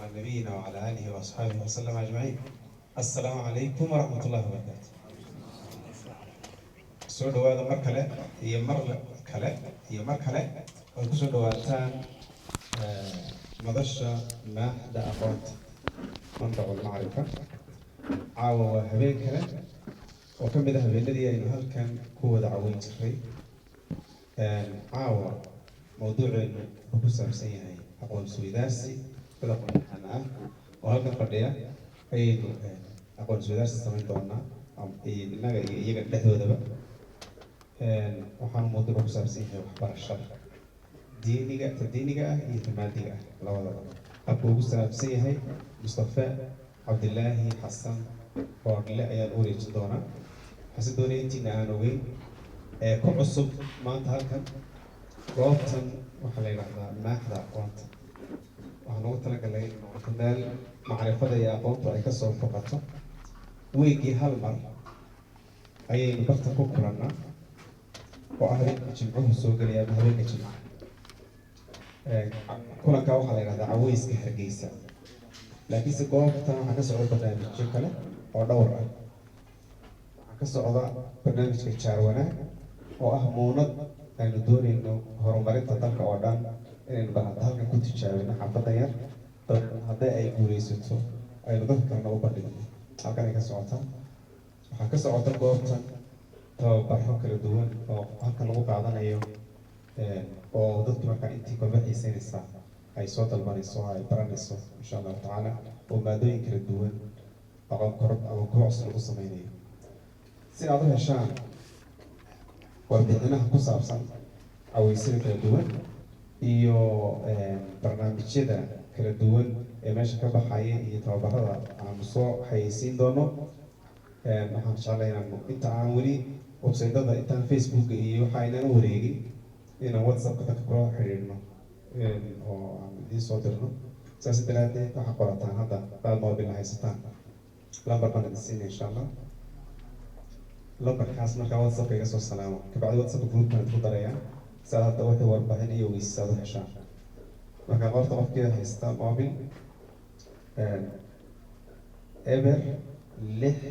على نبينا وعلى آله وأصحابه وسلم أجمعين. السلام عليكم ورحمة الله وبركاته. سو دواada mar kale iyo mar kale oo ku soo dhawaataan madasha maaxda aqoonta mandaca macrifa. caawa waa habeen kale oo ka mid ah habeenadii aynu halkan ku wada caweyn jiray. caawa mawduuceenu wuxuu ku saabsan yahay aqoon isweydaarsi dad aqoon-yahan ah oo halkan fadhiya ayaynu aqoon isweydaarsi samayn doonaa innaga iyo iyaga dhexdoodaba. waxaan mawduuca ku saabsan yahay waxbarashada diiniga ah iyo maadiga ah labadaba. habka ugu saabsan yahay Mustafa Cabdilaahi Xasan Boorle ayaan u wareejin doonaa. waxaan doonaya intiina aan ogeyn ku cusub maanta halkan goobtan waxaa la yidhaahdaa maaxda aqoonta. waxaan ugu talagalay noqoto meel macrifada iyo aqoontu ay kasoo foqato. weygii hal mar ayaynu barta ku kulannaa oo ah habeenka jimcuhu soo gelaya ama habeenka jimcaha. kulankaa waxaa la yidhahdaa caweyska Hargeysa, laakiinse goobtan waxaa ka socda barnaamijyo kale oo dhowr ah. waxaa ka socda barnaamijka Jaarwanaag oo ah muunad aynu doonayno horumarinta dalka oo dhan inaynu bahanta halkan ku tijaabino xaafadda yar hadday ay guuleysato aynu dadka kalena u bandhigno. halkan ay ka socotaa. waxaa ka socota goobtan tababaro kala duwan oo halkan lagu qaadanayo oo dadku markaa intii kooba xiiseynaysa ay soo dalbanayso ay baranayso insha allahu tacaala oo maadooyin kala duwan aqoon koror ama koocs lagu sameynayo si aad u heshaan warbixinaha ku saabsan caweysada kala duwan iyo barnaamijyada kala duwan ee meesha ka baxaya iyo tababarada aanu soo xayeysiin doono. waxaan jeclay inaan inta aan weli websaytada intaan Facebook iyo waxa aynana wareegin inaan WhatsApp dadka kula xiriirno oo aan idiin soo dirno. saas daraadeed waxaa qorataan hadda qaab mobil haysataan lambar baan idin siinaya insha allah. lambarkaas markaa WhatsApp iga soo salaamo kabacdi WhatsApp group baan ku darayaa si aad hadda wixii warbixin iyo ogeysiis aad u heshaan. markaa qorta qofkeeda haysta mobil eber 6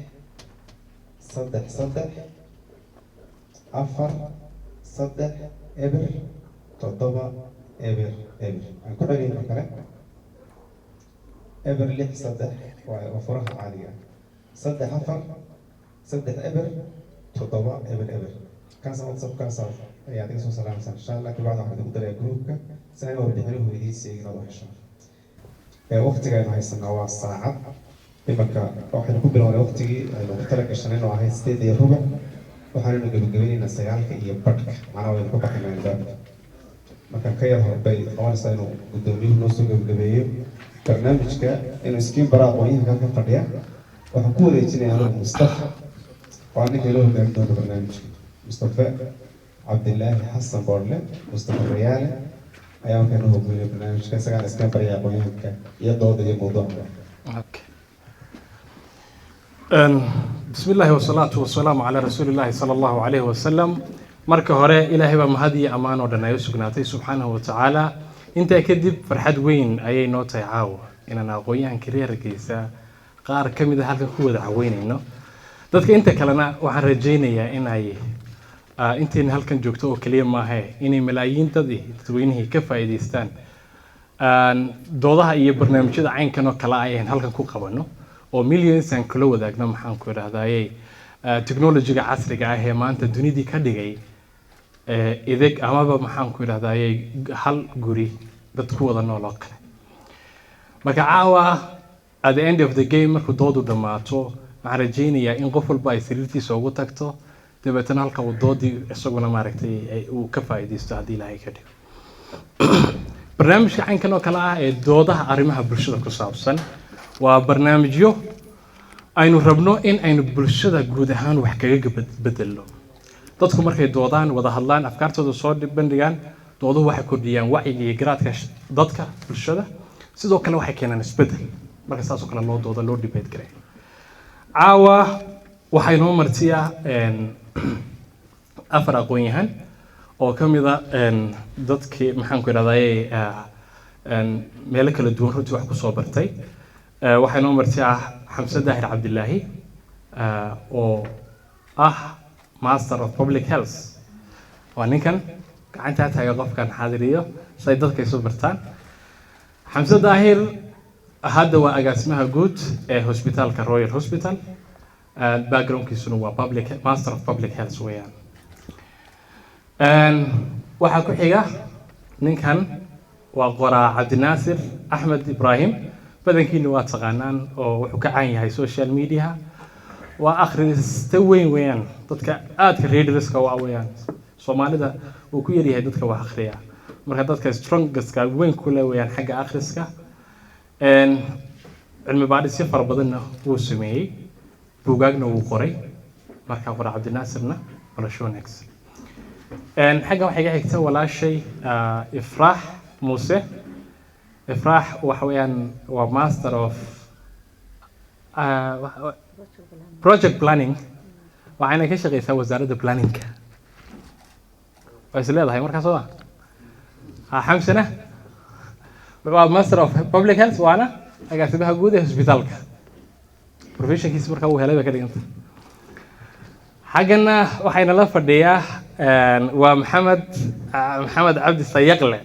eber 7 eber aan ku celin kale eber 6 waa furaha caadiga 3 eber 7 eber kaas WhatsApp kaas ayaa iga soo salaamaysaa insha allah. kabacdi waxaan ugu darayaa groupka si ay warbixinahu idiin sheegin oo heshaan. waqtiga aynu haysanaa waa saacad. imanka waxaynu ku bilownay waqtigii aynu ku talagashanay oo ahayd 8:15. waxaannu gabagabaynaynaa 9:00 macnaha waynu ka baxaynaa albaabka. marka ka yar horbay qabanaysaa inuu gudoomiyuhu noo soo gabagabeeyo barnaamijka inuu iskiin bara aqoonyahanka halkan fadhiya. waxaan ku wareejinaya anigu Mustafa waa ninka loo hogaamin doono barnaamijka. Mustafa Cabdilaahi Xasan Boorle Mustafa Riyaale ayaa halkan u hogaaminaya barnaamijka isagaana iskiin baraya aqoonyahanka iyo dooda iyo mawduuca. بسم الله والصلاة والسلام على رسول الله صلى الله عليه وسلم. marka hore ilaahay baa mahad iyo ammaan oo dhan ay u sugnaatay subxaanahu wa tacaala. intaa kadib farxad weyn ayay noo tahay caawa inaan aqoonyahanka reer Hargeysa qaar ka mid ah halkan ku wada caweynayno. dadka inta kalena waxaan rajaynayaa in ay intiin halkan joogto oo kaliya maaha inay malaayiin dadweynihii ka faa'iideystaan doodaha iyo barnaamijyada caynkan oo kale ayaan halkan ku qabano oo millions aan kula wadaagno maxaan ku yiraahdaayay technology-ga casriga ah ee maanta dunidii ka dhigay ideg amaba maxaan ku yiraahdaayay hal guri dad ku wada nool oo kale. marka caawa at the end of the game markuu doodu dhamaato waxaan rajaynayaa in qof walba ay sariirtiisa ugu tagto dabeetana halka uu doodii isaguna maaragtay uu ka faa'iideysto haddii ilaahay ka dhigo. barnaamijka caynkan oo kale ah ee doodaha arrimaha bulshada ku saabsan waa barnaamijyo aynu rabno in aynu bulshada guud ahaan wax kaga bedelno. dadku markay doodaan wada hadlaan afkaartooda soo bandhigaan dooduhu waxay kordhiyaan wacyiga iyo garaadka dadka bulshada sidoo kale waxay keenaan isbedel marka saas oo kale loo doodo loo debate gareeyo. caawa waxay noo martiyaa 4 aqoonyahan oo ka mid ah dadkii maxaan ku yiraahdaayay meelo kala duwan runtii wax ku soo bartay waxay noo martay xamse daahir cabdilaahi oo master of public health waa ninkan gacantaa taaga qofkan xaadiriyo say dadka isu bartaan xamse daahir hadda waa agaasimaha guud ee hospitaalka Royal Hospital backgroundkiisuna waa master of public health weeyaan waxaa ku xiga ninkan waa qoraa Cabdinaasir Axmed Ibrahim badankiina waa taqaanaan oo wuxuu ka caan yahay social media waa akhrista weeyaan dadka aadka readeriska waa weeyaan Soomaalida uu ku yar yahay dadka wax akhriya marka dadka strongest weyn ku leeyaan xagga akhriska cilmi baadhis fara badanna uu sameeyay buugaagna uu qoray marka qoraa Cabdinaasirna wala Shonex xagga waxa iga xigta walaashay Ifraax Muuse Ifraax waxa weeyaan waa master of project planning waxayna ka shaqeysaa wasaaradda planningka is leedahay markaas oo xamsana waa master of public health waana agaasimaha guud ee hospitaalka professionkiisa markaa uu helay ka dhiganta xagana waxayna la fadhiyaa waa maxamed cabdi sayaqle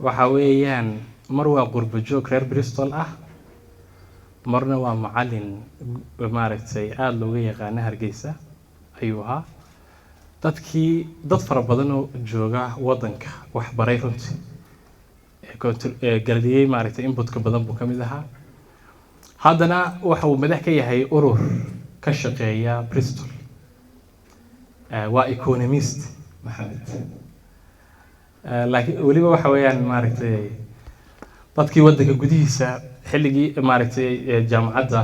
waxa weeyaan mar waa qurbo joog reer Bristol marna waa macallin maaragtay aad looga yaqaan Hargeysa ayuu ahaa dad fara badan oo jooga wadanka wax baray runtii galiyay maaragtay inputka badan buu kamid ahaa haddana waxa uu madax ka yahay urur ka shaqeeya Bristol waa economist maxamed laakiin waliba waxa weeyaan maaragtay dadkii wadanka gudihiisa xilligii maaragtay jaamacadda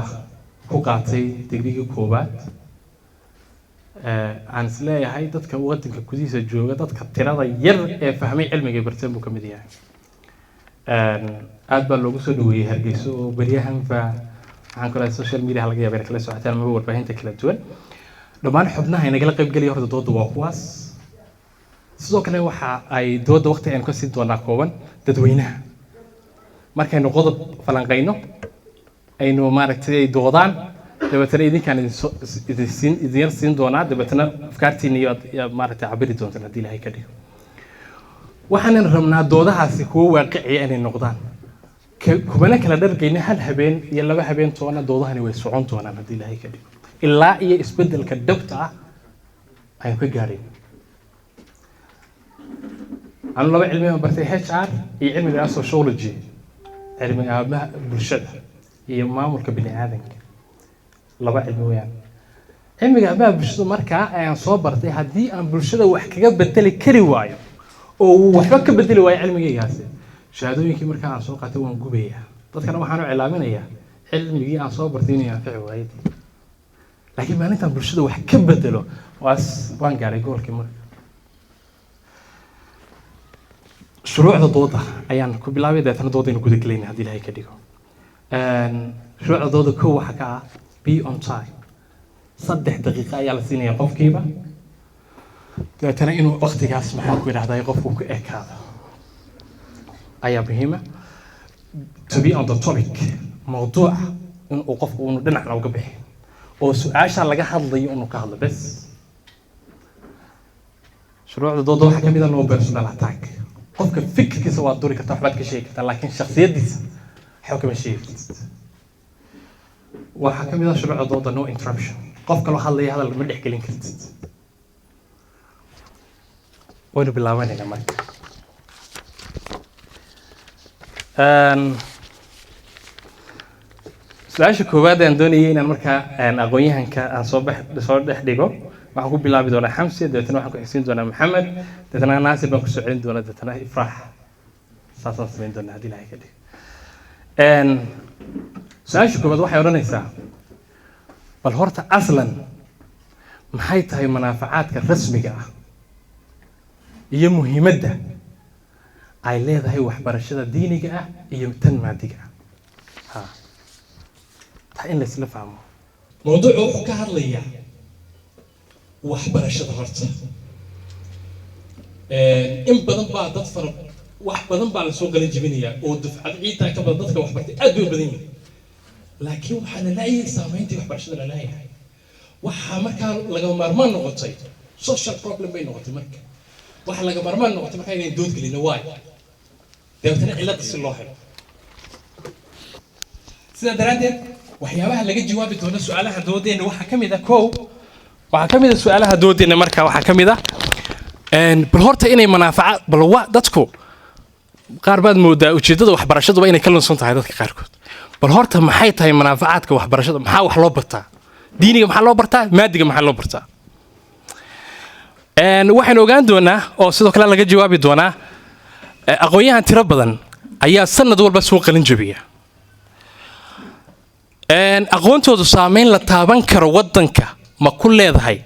ku qaatay digriga koobaad aan isleeyahay dadka wadanka gudihiisa jooga dadka tirada yar ee fahmay cilmiga barteen buu kamid yahay aad baa loogu soo dhaweeyay Hargeysa oo bariyahan waxaan kula social media laga yaabaa kala socotaan ama warbaahinta kala duwan dhammaan xubnaha ay nagala qayb galiyay horta dooda waa kuwaas sidoo kale waxa ay dooda waqti aan ka sii doonaa kooban dadweynaha markaynu qodob falanqeyno aynu maaragtay doodaan dabeetana idinkaan idin siin doonaa dabeetana afkaartiina iyo maaragtay cabiri doontaan haddii Ilaahay ka dhigo waxaan rabnaa doodahaasi kuwa waaqici ah inay noqdaan kubana kala dhargeyna hal habeen iyo laba habeen toona doodahani way socon doonaan haddii Ilaahay ka dhigo ilaa iyo isbedelka dhabta aynu ka gaareen aan laba cilmi bartay HR iyo cilmiga sociology cilmiga bulshada iyo maamulka bini'aadanka laba cilmi weeyaan cilmiga bulshada markaa ayaan soo bartay haddii aan bulshada wax kaga bedeli kari waayo oo waxba ka bedeli waayo cilmigaygaasi shahaadooyinkii markaa aan soo qaatay waan gubayaa dadkana waxaan u cilaaminayaa cilmigii aan soo bartay inay anfici waayay laakiin maalintaan bulshada wax ka bedelo waan gaaray goolkii marka shuruucda dooda ayaan ku bilaabay deetana doodaynu guda gelayna haddii Ilaahay ka dhigo shuruucda dooda kow waxa ka be on time 3 daqiiqo ayaa la siinayaa qofkiiba deetana inuu waqtigaas maxaan ku yiraahdaa qofku ku ekaado ayaa muhiim to be on the topic mawduuc inuu qofku uu dhinac uga bixi oo su'aasha laga hadlayo inuu ka hadlo bas shuruucda dooda waxa kamid ah no personal attack qofka fikirkiisa waa duri kartaa waxbaad ka sheegi kartaa laakiin shakhsiyadiisa waxa kama sheegi kartid waxa kamid ah shuruucda dooda no interruption qof kale hadlaya hadal ma dhex gelin kartid waynu bilaabanayna marka su'aasha koowaad aan doonayay inaan markaa aqoon-yahanka aan soo dhex dhigo waxaan ku bilaabi doonaa Xamsi deetana waxaan ku xigsiin doonaa Maxamed deetana Naasir baan ku soo celin doonaa deetana Ifraax saasaan samayn doonaa haddii Ilaahay ka dhigo su'aasha koowaad waxay odhanaysaa bal horta aslan maxay tahay manaafacaadka rasmiga ah iyo muhiimadda ay leedahay waxbarashada diiniga ah iyo tan maadiga ah taa in la isla fahmo mawduucu wuxuu ka hadlayaa waxbarashada horta in badan baa dad fara wax badan baa la soo galin jibinayaa oo dufcad ciidta ka badan dadka wax bartay aad bay badan yihiin laakiin waxaa la leeyahay saameyntii waxbarashada la leeyahay waxaa markaa laga maarmaan noqotay social problem bay noqotay marka waxa laga maarmaan noqotay markaa inay dood gelino waay deebtana cilada si loo helo sida daraadeed waxyaabaha laga jawaabi doono su'aalaha doodeena waxaa ka mid ah su'aalaha doodeena marka waxaa ka mid ah bal horta inay manaafaca bal dadku qaar baad moodaa ujeedada waxbarashadu inay ka lunsan tahay dadka qaarkood bal horta maxay tahay manaafacaadka waxbarashada maxaa wax loo bartaa diiniga maxaa loo bartaa maadiga maxaa loo bartaa waxaan ogaan doonaa oo sidoo kale laga jawaabi doonaa aqoonyahan tiro badan ayaa sanad walba soo qalin jabiya aqoontoodu saameyn la taaban karo wadanka ma ku leedahay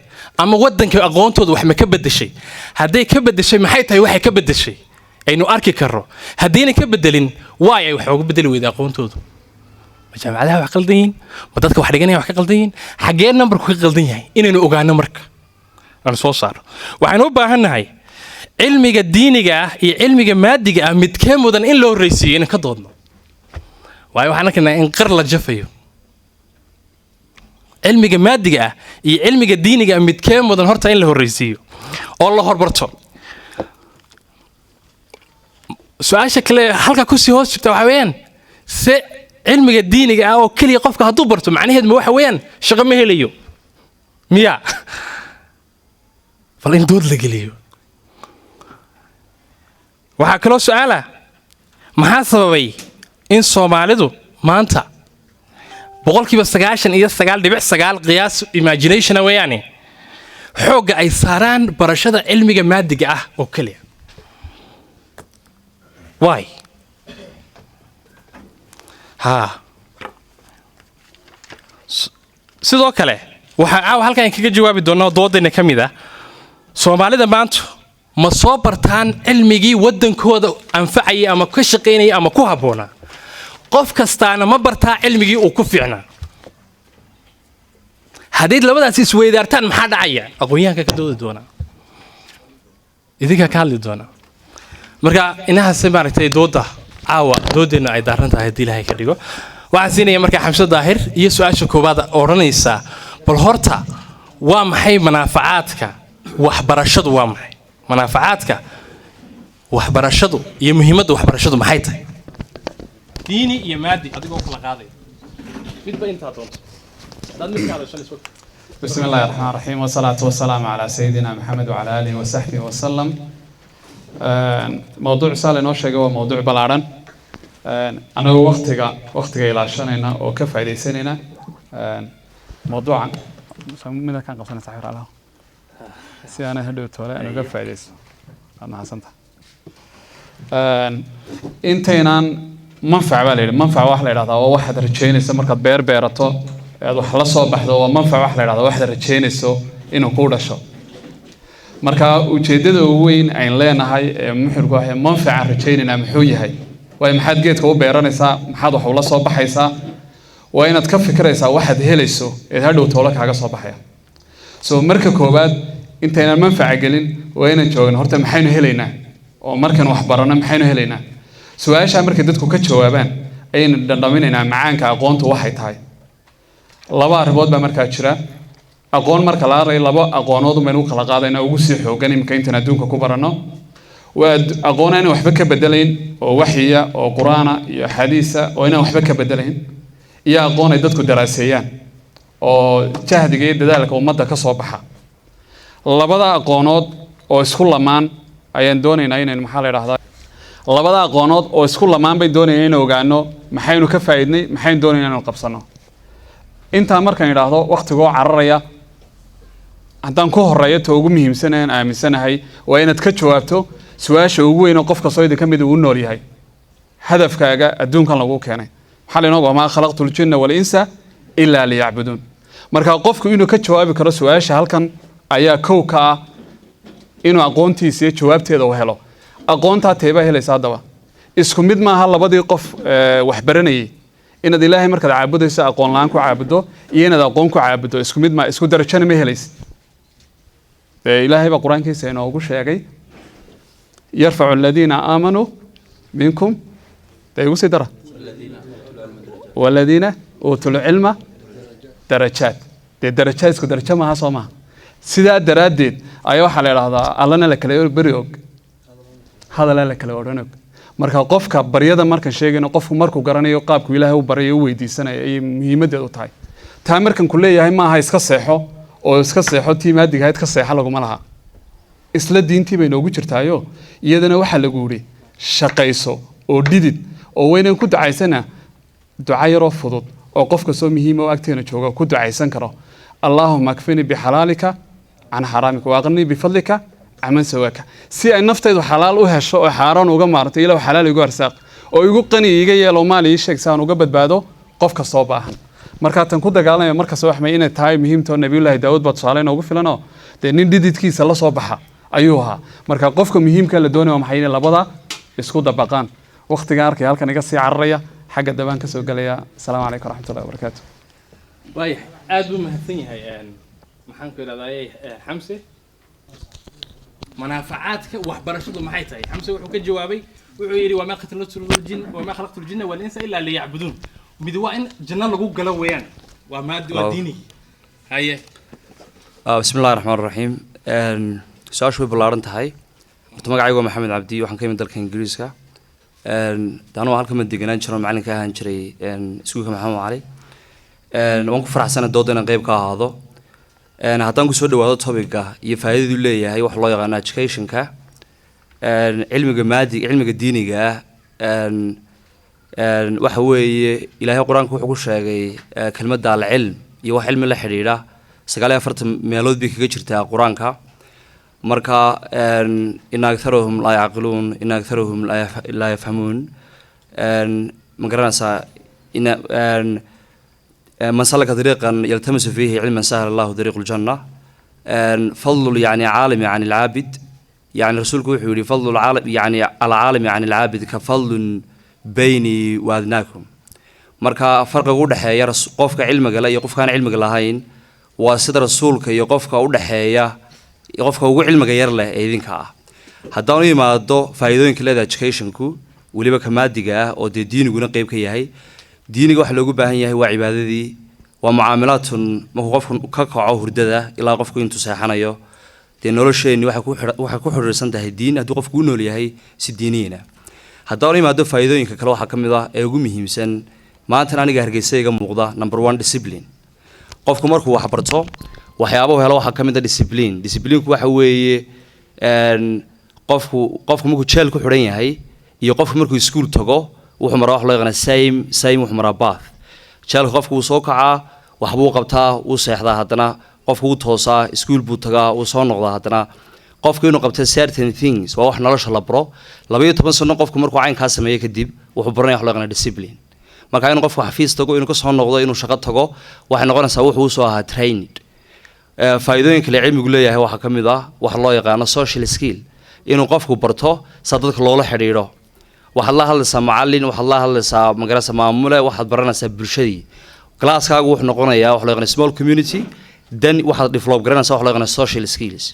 ama wadanka aqoontoodu wax ma ka bedeshay hadday ka bedeshay maxay tahay waxay ka bedeshay aynu arki karro haddayna ka bedelin waay ay wax uga bedeli weyda aqoontoodu ma jaamacadaha wax qaldan yihiin ma dadka wax dhiganaya wax ka qaldan yihiin xaggee nambarku ka qaldan yahay inaynu ogaano marka aan soo saaro waxaynu u baahannahay cilmiga diiniga ah iyo cilmiga maadiga ah midkee mudan in loo horreysiiyo inaan ka doodno waayo waxaan arkaynaa in qar la jafayo cilmiga maadiga ah iyo cilmiga diiniga ah midkee mudan horta in la horreysiiyo oo la horbarto su-aasha kale halka kusii hoos jirta waxaa weeyaan se cilmiga diiniga ah oo keliya qofka hadduu barto macnaheed ma waxa weeyaan shaqo ma helayo miya bal in dood la geliyo waxaa kaloo su-aala maxaa sababay in Soomaalidu maanta 99.9 qiyaas imagination weeyaan xooga ay saaraan barashada cilmiga maadiga ah oo kaliya why sidoo kale waxa halkan kaga jawaabi doonaa doodayna kamid ah Soomaalida maanta ma soo bartaan cilmigii wadankooda anfacaya ama ka shaqeynaya ama ku haboona qof kastaana ma bartaa cilmigii uu ku fiicnaa haddii labadaas isweydaartaan maxaa dhacaya aqoonyahanka ka doodi doona idinka ka hadli doona marka inahaas maaragtay dooda caawa doodeena ay daaran tahay haddii Ilaahay ka dhigo waxaan siinaya marka Xamse Daahir iyo su'aasha koobaad oranaysa bal horta waa maxay manaafacaadka waxbarashadu waa maxay manaafacaadka waxbarashadu iyo muhiimadda waxbarashadu maxay tahay diini iyo maadi adigoo kala qaaday midba inta doonto dad mid kale shan isku بسم الله الرحمن الرحيم والصلاة والسلام على سيدنا محمد وعلى آله وصحبه وسلم موضوع سال إنه شيء هو موضوع بلارن أنا وقتك إلى شننا وكيف عدي سننا موضوع ماذا كان قصنا سحر على سيانا هدوء ولا أنا كيف عدي أنا حسنت إنتينا منفعة بالي منفعة واحدة هذا واحد رجيني سمرك بيرته wax la soo baxdo waa manfac wax la yiraahdo wax la rajeynayso inuu ku dhasho marka ujeedada ugu weyn ay leenahay muxirku ah manfac rajeynina muxuu yahay way maxaad geedka u beeranaysaa maxaad wax ula soo baxaysaa waa inaad ka fikiraysaa waxaad helayso ee hadhow toolo kaaga soo baxaya soo marka koobaad intayna manfac gelin waa inaan joogno horta maxaynu helaynaa oo markan wax barano maxaynu helaynaa su'aasha marka dadku ka jawaabaan ayna dhadhaminaynaa macaanka aqoontu waxay tahay laba arrimood baa markaa jira aqoon marka la aray laba aqoonood ma inuu kala qaadayna ugu sii xoogan imka inta adduunka ku barano waa aqoon aan waxba ka bedelayn oo waxiya oo quraana iyo xadiisa oo inaan waxba ka bedelayn iyo aqoon ay dadku daraaseeyaan oo jahdiga iyo dadaalka ummadda ka soo baxa labada aqoonood oo isku lamaan ayaan doonaynaa inaan maxaa la yiraahdaa labada aqoonood oo isku lamaan bay doonaynaa in ogaano maxaynu ka faa'iidnay maxaynu doonaynaa inaan qabsano inta markaan yiraahdo waqtigoo cararaya haddaan ku horeeyo ta ugu muhiimsanaan aaminsanahay waa inaad ka jawaabto su'aasha ugu weyn oo qofka soo idin mid uu nool yahay hadafkaaga adduunkan lagu keenay waxa la inoo ma khalaqtul jinna wal insa illa liya'budun marka qofku inuu ka jawaabi karo su'aasha halkan ayaa kow ka ah inuu aqoontiisa iyo jawaabteeda u helo aqoonta teeba helaysa hadaba isku mid maaha labadii qof wax baranayay inaad ilaahay markaad caabudayso aqoon laan ku caabudo iyo inaad aqoon ku caabudo isku mid ma isku darajana ma helaysid ilaahay ba quraankiisa inoogu sheegay yarfa'u alladina aamanu منكم تيقول سيدرة والذين أوتوا العلم درجات درجات اسكو درجة ما هصومها سيدا دراديد أيوة حالي هذا الله نلك ليور بريوك هذا لا لك ليورنك marka qofka baryada marka sheegayno qofku markuu garanayo qaabku Ilaahay u barayo weydiisanay ay muhiimadeedu tahay taa markan ku leeyahay ma aha iska seexo tiimaadiga ka seexa lagu malaha isla diintii bay noogu jirtaayo iyadana waxa lagu yiri shaqayso oo dhidid oo weynaan ku ducaysana duca yar oo fudud oo qofka soo muhiim oo agteena jooga ku ducaysan karo Allahumma akfini bi halalika an haramika wa aghnini bi fadlika aman sawaka si ay naftaydu xalaal u hesho oo xaaraan uga maartay ilaa xalaal igu arsaaq oo igu qani iga yeelo maal ii sheegsaan uga badbaado qofka soo baahan marka tan ku dagaalamay marka soo waxmay inay tahay muhiimto nabiyullaahi daawud bad saaleen ugu filano de nin dididkiisa la soo baxa ayuu ahaa marka qofka muhiimka la doonayo maxay in labada isku dabaqaan waqtiga arkay halkan iga sii cararaya xagga dabaan ka soo galaya assalaamu calaykum waraxmatullaahi wabarakaatuh way aad u mahadsan yahay maxaan ku ilaaday xamse منافعاتك وحبرشته ما حيتاي حمزة وحكي جوابي وعيري وما خلقت الجن والإنس إلا ليعبدون بدواء جنة لقوا قلويان وما ديني هاي بسم الله الرحمن الرحيم سؤال شوي بالارنت هاي مقعي محمد عبدي وحن كيمن دالك إنجليزكا دانو هالكم الدقنان شرون معلن كاهن شري سويك محمد علي وانكو فرح سنة دودنا غيب كاهادو haddaan ku soo dhawaado topic-ka iyo faa'iidadu leeyahay wax loo yaqaan education-ka cilmiga diiniga waxa weeye Ilaahay Quraanka wuxuu ku sheegay kelmadda al-cilm iyo wax cilmi la xiriira 49 meelood bay kaga jirtaa Quraanka marka in aktharuhum la yaqiluun in aktharuhum la yafhamuun magaranaysa من سلك طريقا يلتمس فيه علما سهل الله طريق الجنة فضل يعني عالم عن العابد يعني رسولك يقول فضل العالم يعني العالم عن العابد كفضل بيني وأدناكم مركا فرق ودحيا قفك علمك لا يقف كان علمك لهين وسيد رسولك يقفك ودحيا يقفك علمك يرله إذنك هداني ما دو فايدين كلا education كو وليبا كمادية أو دين يقولون قيب كياهي دينك wax loogu baahan yahay waa cibaadadii waa mucaamalaadun ma qofku ka kaco hurdada ilaa qofku intuu seexanayo de nolosheeni waxa ku xiriirsan tahay diin haddii qofku u nool yahay si diiniina haddii imaado faa'iidooyinka kale waxa kamid ah ee ugu muhiimsan maanta aniga hargeysayga muuqda number 1 discipline qofku markuu wax barto waxyaabo helo waxa kamid ah discipline-ku waxa weeye qofku markuu jeel ku xiran yahay iyo qofku markuu iskuul tago wuxuu maraa wax loo yaqaan same wuxuu maraa bath jeel qofku uu soo kacaa wax buu qabtaa uu seexdaa hadana qofku uu toosaa iskuul buu tagaa uu soo noqdaa hadana qofku inuu qabto certain things waa wax nolosha la baro 12 sano qofku markuu cayn ka sameeyo kadib wuxuu baranaya wax loo yaqaan discipline marka inuu qofku xafiis tago inuu ka soo noqdo inuu shaqo tago waxay noqonaysaa wuxuu soo ahaa trained faa'iidooyinka cilmigu leeyahay waxa kamid ah wax loo yaqaan social skill inuu qofku barto sadadka loola xiriiro waxaad la hadlaysaa macallin waxaad la hadlaysaa magarasa maamule waxaad baranaysaa bulshadii classkaagu wuxuu noqonayaa wax loo yaqaan small community dan waxaad develop garanaysaa wax loo yaqaan social skills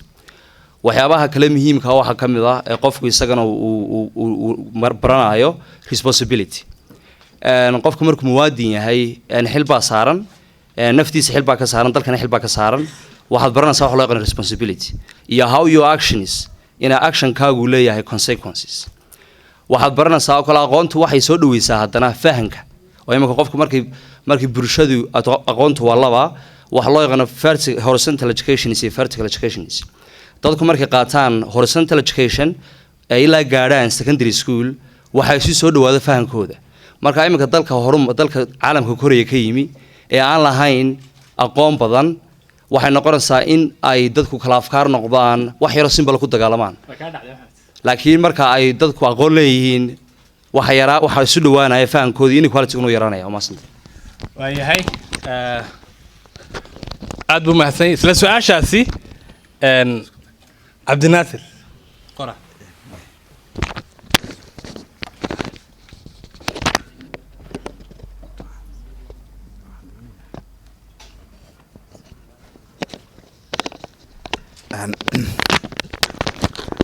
waxyaabaha kale muhiimka waxa kamid ah ee qofku isagana uu baranayo responsibility qofku markuu muwaadin yahay xil baa saaran naftiisa xil baa ka saaran dalkana xil baa ka saaran waxaad baranaysaa wax loo yaqaan responsibility iyo how your actions in action-kaagu leeyahay consequences waxaad baranaysaa oo kala aqoontu waxay soo dhaweysaa hadana fahanka oo imika qofku markii bulshadu aqoontu waa laba wax loo yaqaan horizontal education iyo vertical education dadku markay qaataan horizontal education ay la gaaraan secondary school waxay si soo dhawaado fahankooda marka imika dalka caalamka Korea ka yimi ee aan lahayn aqoon badan waxay noqonaysaa in ay dadku kala afkaar noqdaan wax yar simple ku dagaalamaan laakiin marka ay dadku aqoon leeyihiin waxa isu dhawaanaya fahankoodii in quality uu yaraanayo ma san waayahay aad buu mahadsan isla su'aashaasi Abdinaasir qora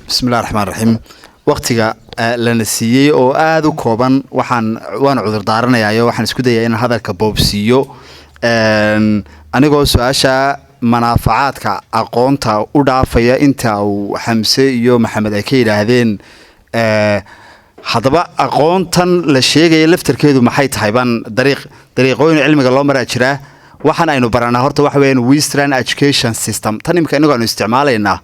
بسم الله الرحمن الرحيم وقتها lana siiyey oo aad u kooban waan cudur daaranayaa waxaan isku dayaa inaan hadalka boobsiiyo anigoo su-aasha manaafacaadka aqoonta u dhaafaya inta uu Xamse iyo Maxamed ay ka yiraahdeen haddaba aqoontan la sheegaya laftarkeedu maxay tahay baan dariiqooyin cilmiga loo maraa jira waxaan aynu baranaa horta waxa weeyaan Western education system tan imika inagu aanu isticmaalaynaa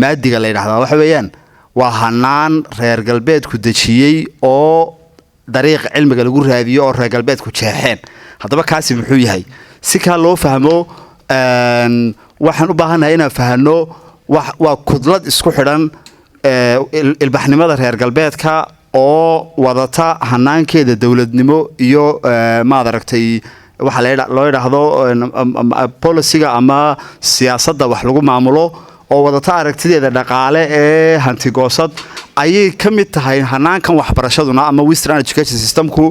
maadiga la yiraahdo waxa weeyaan waa hanaan reer galbeedku dejiyey oo dariiq cilmiga lagu raadiyo oo reer galbeedku jeexeen haddaba kaasi muxuu yahay si ka loo fahmo waxaan u baahanahay inaan fahanno waa kudlad isku xidhan ilbaxnimada reer galbeedka oo wadata hanaankeeda dawladnimo iyo maad aragtay waxa loo yiraahdo policy-ga ama siyaasadda wax lagu maamulo oo wadata aragtideeda dhaqaale ee hantigoosad ayay ka mid tahay hanaankan waxbarashaduna ama Western education systemku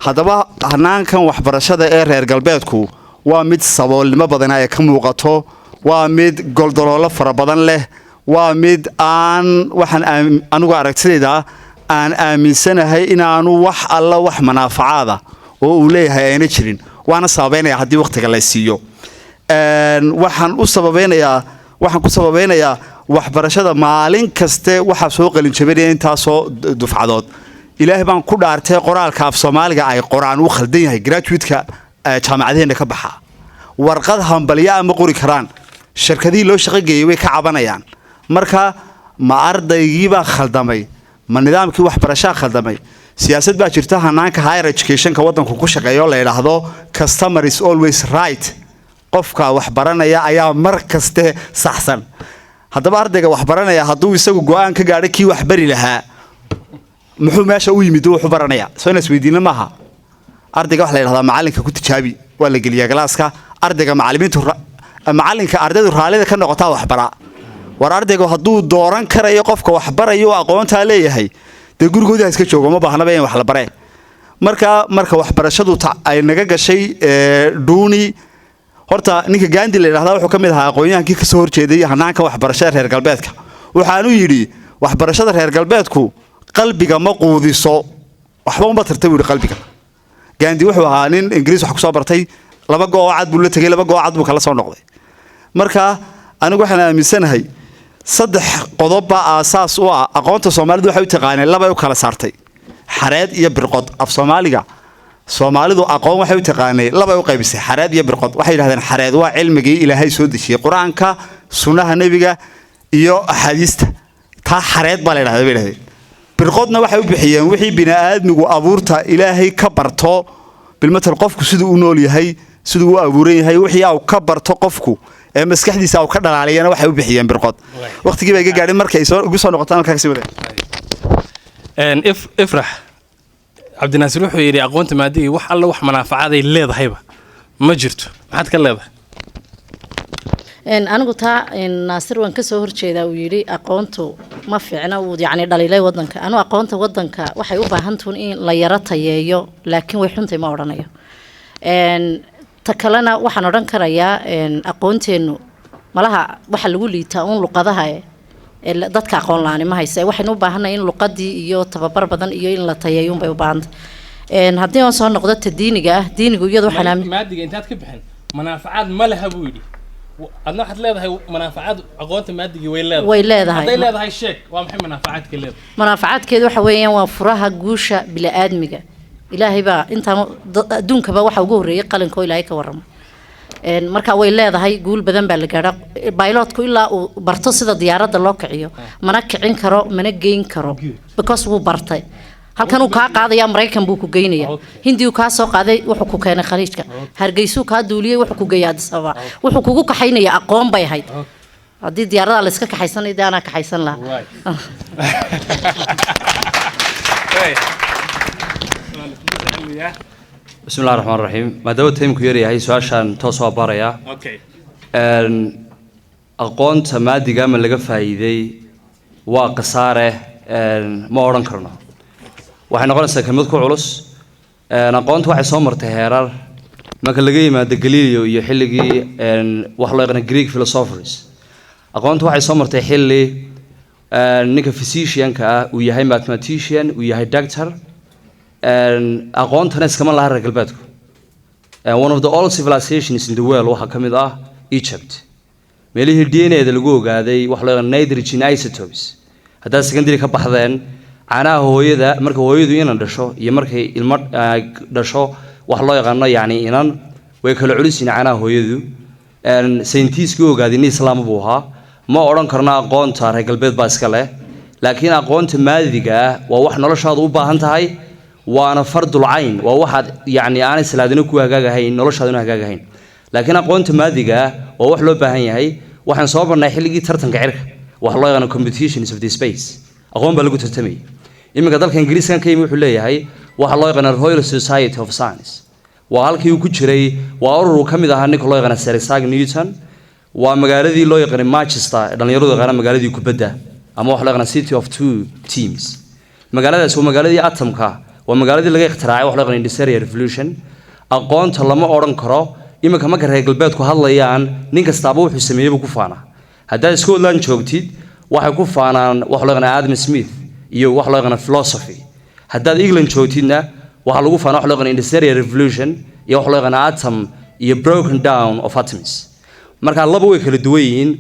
haddaba hanaankan waxbarashada ee reer galbeedku waa mid saboolnimo badan ay ka muuqato waa mid goldoloolo fara badan leh waa mid waxaan anigu aragtideeda aan aaminsanahay inaanu wax alla wax manaafacaada oo uu leeyahay ayna jirin waana sababeynaya haddii waqtiga la siiyo waxaan ku sababeynayaa waxbarashada maalin kaste waxa soo qalin jabinaya intaasoo dufcadood ilaahay baan ku dhaartay qoraalka af Soomaaliga ay qoraan uu khaldan yahay graduate-ka jaamacadeena ka baxa warqad hambaliya ama qori karaan shirkadii loo shaqo geeyay way ka cabanayaan marka ma ardaygii baa khaldamay ma nidaamkii waxbarashada khaldamay siyaasad baa jirta hanaanka higher education-ka wadanku ku shaqeeyo la yiraahdo customer is always right qofka wax baranaya ayaa mar kaste saxsan haddaba ardayga wax baranaya hadduu isagu go'aan ka gaadhay kii wax bari lahaa muxuu meesha u yimid wuxuu baranaya soo inaas weydiina maaha ardayga wax la yiraahdaa macalinka ku tijaabi waa la geliyaa galaaska ardayga macalinka ardaydu raalida ka noqotaa wax bara war ardaygu hadduu dooran karayo qofka wax barayo aqoonta leeyahay dee gurigooda iska joogo ma baahnaba in wax la bare marka waxbarashadu ay naga gashay duuni horta ninka Gandhi la yiraahdo wuxuu kamid ahaa aqoonyahankii ka soo horjeeday hanaanka waxbarashada reer galbeedka waxaanu yiri waxbarashada reer galbeedku qalbiga ma quudiso waxba uma tartay qalbiga Gandhi wuxuu ahaa nin Ingiriis wax ku soo bartay laba gooc buu la tagay laba gooc buu kala soo noqday marka anigu waxaan aaminsanahay saddex qodob baa aasaas u ah aqoonta Soomaalidu waxay u taqaaneen laba u kala saartay xareed iyo birqod af Soomaalidu aqoon waxay u taqaaneen laba u qaybisay xareed iyo birqod waxay yiraahdeen xareed waa cilmigii Ilaahay soo dejiyay Quraanka sunnaha nabiga iyo ahadiista taa xareed baa la yiraahdaa birqodna waxay u bixiyeen wixii bini'aadmigu abuurta Ilaahay ka barto bilmatal qofku siduu u nool yahay siduu u abuuran yahay wixii uu ka barto qofku ee maskaxdiisa uu ka dhalaaliyana waxay u bixiyeen birqod waqtigii bay gaadhay markay ugu soo noqotaan halka ka sii wadeen ifrax cabdinaasir wuxuu yiri aqoonta maadiga wax alla wax manaafacaad ay leedahayba ma jirto maxaad ka leedahay anigu taa naasir waan ka soo horjeedaa uu yiri aqoontu ma fiicna uu yaani dhaliilay wadanka anu aqoonta wadanka waxay u baahan tahay in la yara tayeeyo laakiin way xuntay ma oranayo ta kalena waxaan oran karayaa aqoonteenu malaha waxa lagu liitaa un luqadaha dadka aqoon la'aan ma haysa waxaynu u baahanahay in luqadii iyo tababar badan iyo in la tayeeyo bay u baahantahay haddii aan soo noqdo diiniga iyadu waxaan maadiga intaad ka bixin manaafacaad ma laha buu yiri adna waxaad leedahay manaafacaad aqoonta maadiga way leedahay haday leedahay sheeg waa maxay manaafacaadka leedahay manaafacaadkeedu waxa weeyaan waa furaha guusha bini'aadmiga ilaahay baa intaan adduunka ba waxa ugu horeeyay qalinka ilaahay ka waramo marka way leedahay guul badan baa la gaaray pilotku ilaa uu barto sida diyaaradda loo kiciyo mana kicin karo mana geyn karo because uu bartay halkan uu ka qaadaya Mareykan buu ku geynaya Hindi uu ka soo qaaday wuxuu ku keenay khaliijka Hargeysa ka duuliyay wuxuu ku geeyay Addis Ababa wuxuu kugu kaxaynaya aqoon bay ahayd hadii diyaaradda la iska kaxaysanay daana kaxaysan lahaa بسم الله الرحمن الرحيم ما داود تيم كيري هاي سؤال توصوا باريا أقون تمادي جام اللي جفايدي وقصاره ما أورن كرنا وحنا قلنا سكملكوا علص أقون واحد صمر تهرر ما كان لقي ما دقليليو يحلقي وحلا يغنى جريك فيلسوفرز أقون واحد صمر تحلي ninka physicianka ah uu yahay mathematician uu yahay doctor aqoontana iskama laha reer galbeedku one of the old civilizations in the world waxaa ka mid ah Egypt meelihii DNA-da lagu ogaaday wax loo yaqaan nitrogen isotopes haddaad secondary ka baxdeen caanaha hooyada marka hooyadu inan dhasho iyo markay ilmo dhasho wax loo yaqaano yacni inan way kala culisin caanaha hooyadu scientists-kii ogaaday in islaam buu ahaa ma odhan karno aqoonta reer galbeed baa iska leh laakiin aqoonta maadiga ah waa wax noloshaadu u baahan tahay waana fardul cayn waa waxaad yacni aanay salaadina ku hagaagahayn noloshaaduna hagaagahayn laakiin aqoonta maadiga ah waa wax loo baahan yahay waxaan soo barnay xilligii tartanka cirka wax loo yaqaano competitions of the space aqoon baa lagu tartamayay iminka dalka ingiriiskan ka yimi wuxuu leeyahay waxa loo yaqaano Royal Society of Science waa halkii uu ku jiray waa urur uu ka mid ahaa ninka loo yaqaano Sir Isaac Newton waa magaaladii loo yaqaanay Manchester dhalinyaradu yaqaana magaaladii kubadda ama wax loo yaqaano City of Two Teams magaaladaas waa magaaladii atomka waa magaaladii laga ikhtiraacay wax loo yaqaan Industrial Revolution aqoonta lama odhan karo iminka marka reer galbeedku hadlayaan nin kastaaba wuxuu sameeyay buu ku faanaa haddaad Scotland joogtid waxay ku faanaan wax loo yaqaan Adam Smith iyo wax loo yaqaan philosophy haddaad England joogtidna waxa lagu faanaa wax loo yaqaan Industrial Revolution iyo wax loo yaqaan atom iyo broken down of atoms marka laba way kala duwan yihiin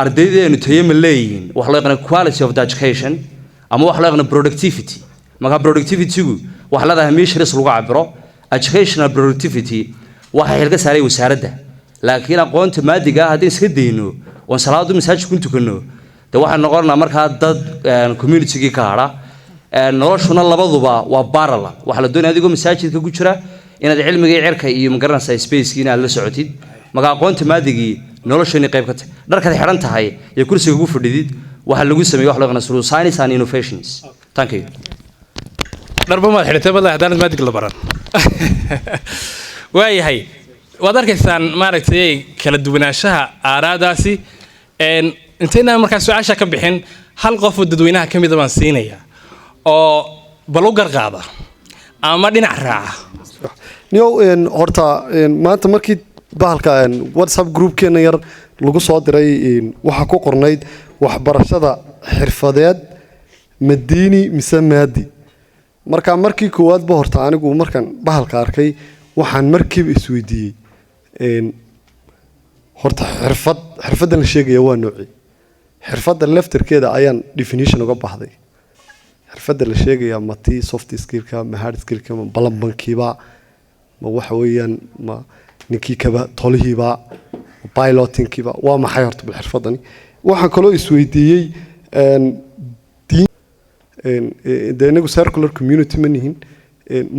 ardaydeenu tayama leeyihiin wax loo yaqaan quality of the education ama wax loo yaqaan productivity marka productivity-gu waxa la dhahaa measures lagu cabiro educational productivity waxa xilka saaray wasaaradda laakiin aqoonta maadiga haddii iska deyno oo salaadu masaajid ku tukano de waxa noqonaa marka dad community-ga ka hara noloshuna labaduba waa barala waxa la doonayaa adigoo masaajidka ku jira inaad cilmiga cirka iyo magaranaysa space-ki inaad la socotid marka aqoonta maadigii noloshani qayb ka tahay dharkaad xiran tahay iyo kursiga ugu fadhidid waxa lagu sameeyo wax loo yaqaan through science and innovations thank you dharba maad xidhatay bal hadaan maadig la baran waayahay waad arkaysaan maaragtay kala duwanaanshaha aaraadaasi intayna markaa su-aasha ka bixin hal qof oo dadweynaha ka mida baan siinaya oo bal u garqaada ama dhinac raaca niyow horta maanta markii bahalka WhatsApp groupkeena yar lagu soo diray waxa ku qornayd waxbarashada xirfadeed madiini mise maadi marka markii koowaad ba horta anigu markan bahalka arkay waxaan markiiba isweydiiyey horta xirfaddan la sheegaya waa noocii xirfadda laftarkeeda ayaan definition uga baxday xirfadda la sheegaya ma tii soft skillka ma hard skillka ma balanbankiiba ma waxa weeyaan ma ninkii kaba tolihiiba pilotingkiiba waa maxay horta bil xirfaddani waxaan kaloo isweydiiyey de inagu circular community ma nihin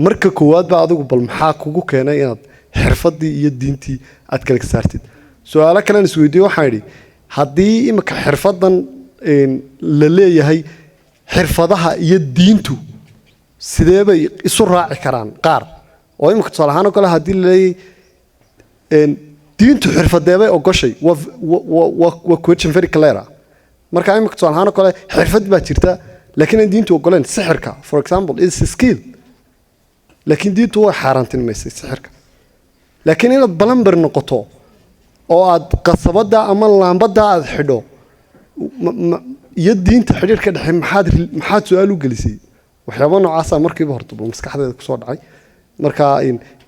marka koowaad ba adigu bal maxaa kugu keenay inaad xirfaddii iyo diintii aad kala saartid su-aalo kalean isweydiiyey waxaan idhi haddii imika xirfaddan la leeyahay xirfadaha iyo diintu sidee bay isu raaci karaan qaar oo imika tusaale ahaan oo kale haddii la leeyahay diintu xirfadeebay ogoshay waa question very clear marka imika tusaale ahaan oo kale xirfad baa jirta laakiin aan diintu ogoleen sixirka for example is a skill laakiin diintu way xaaraantinimaysay sixirka laakiin inaad balanbar noqoto oo aad qasabada ama laambada aad xidho iyo diinta xiriirka dhexe maxaad su-aal u gelisay waxyaabo noocaasa markiiba horta maskaxdeeda kusoo dhacay marka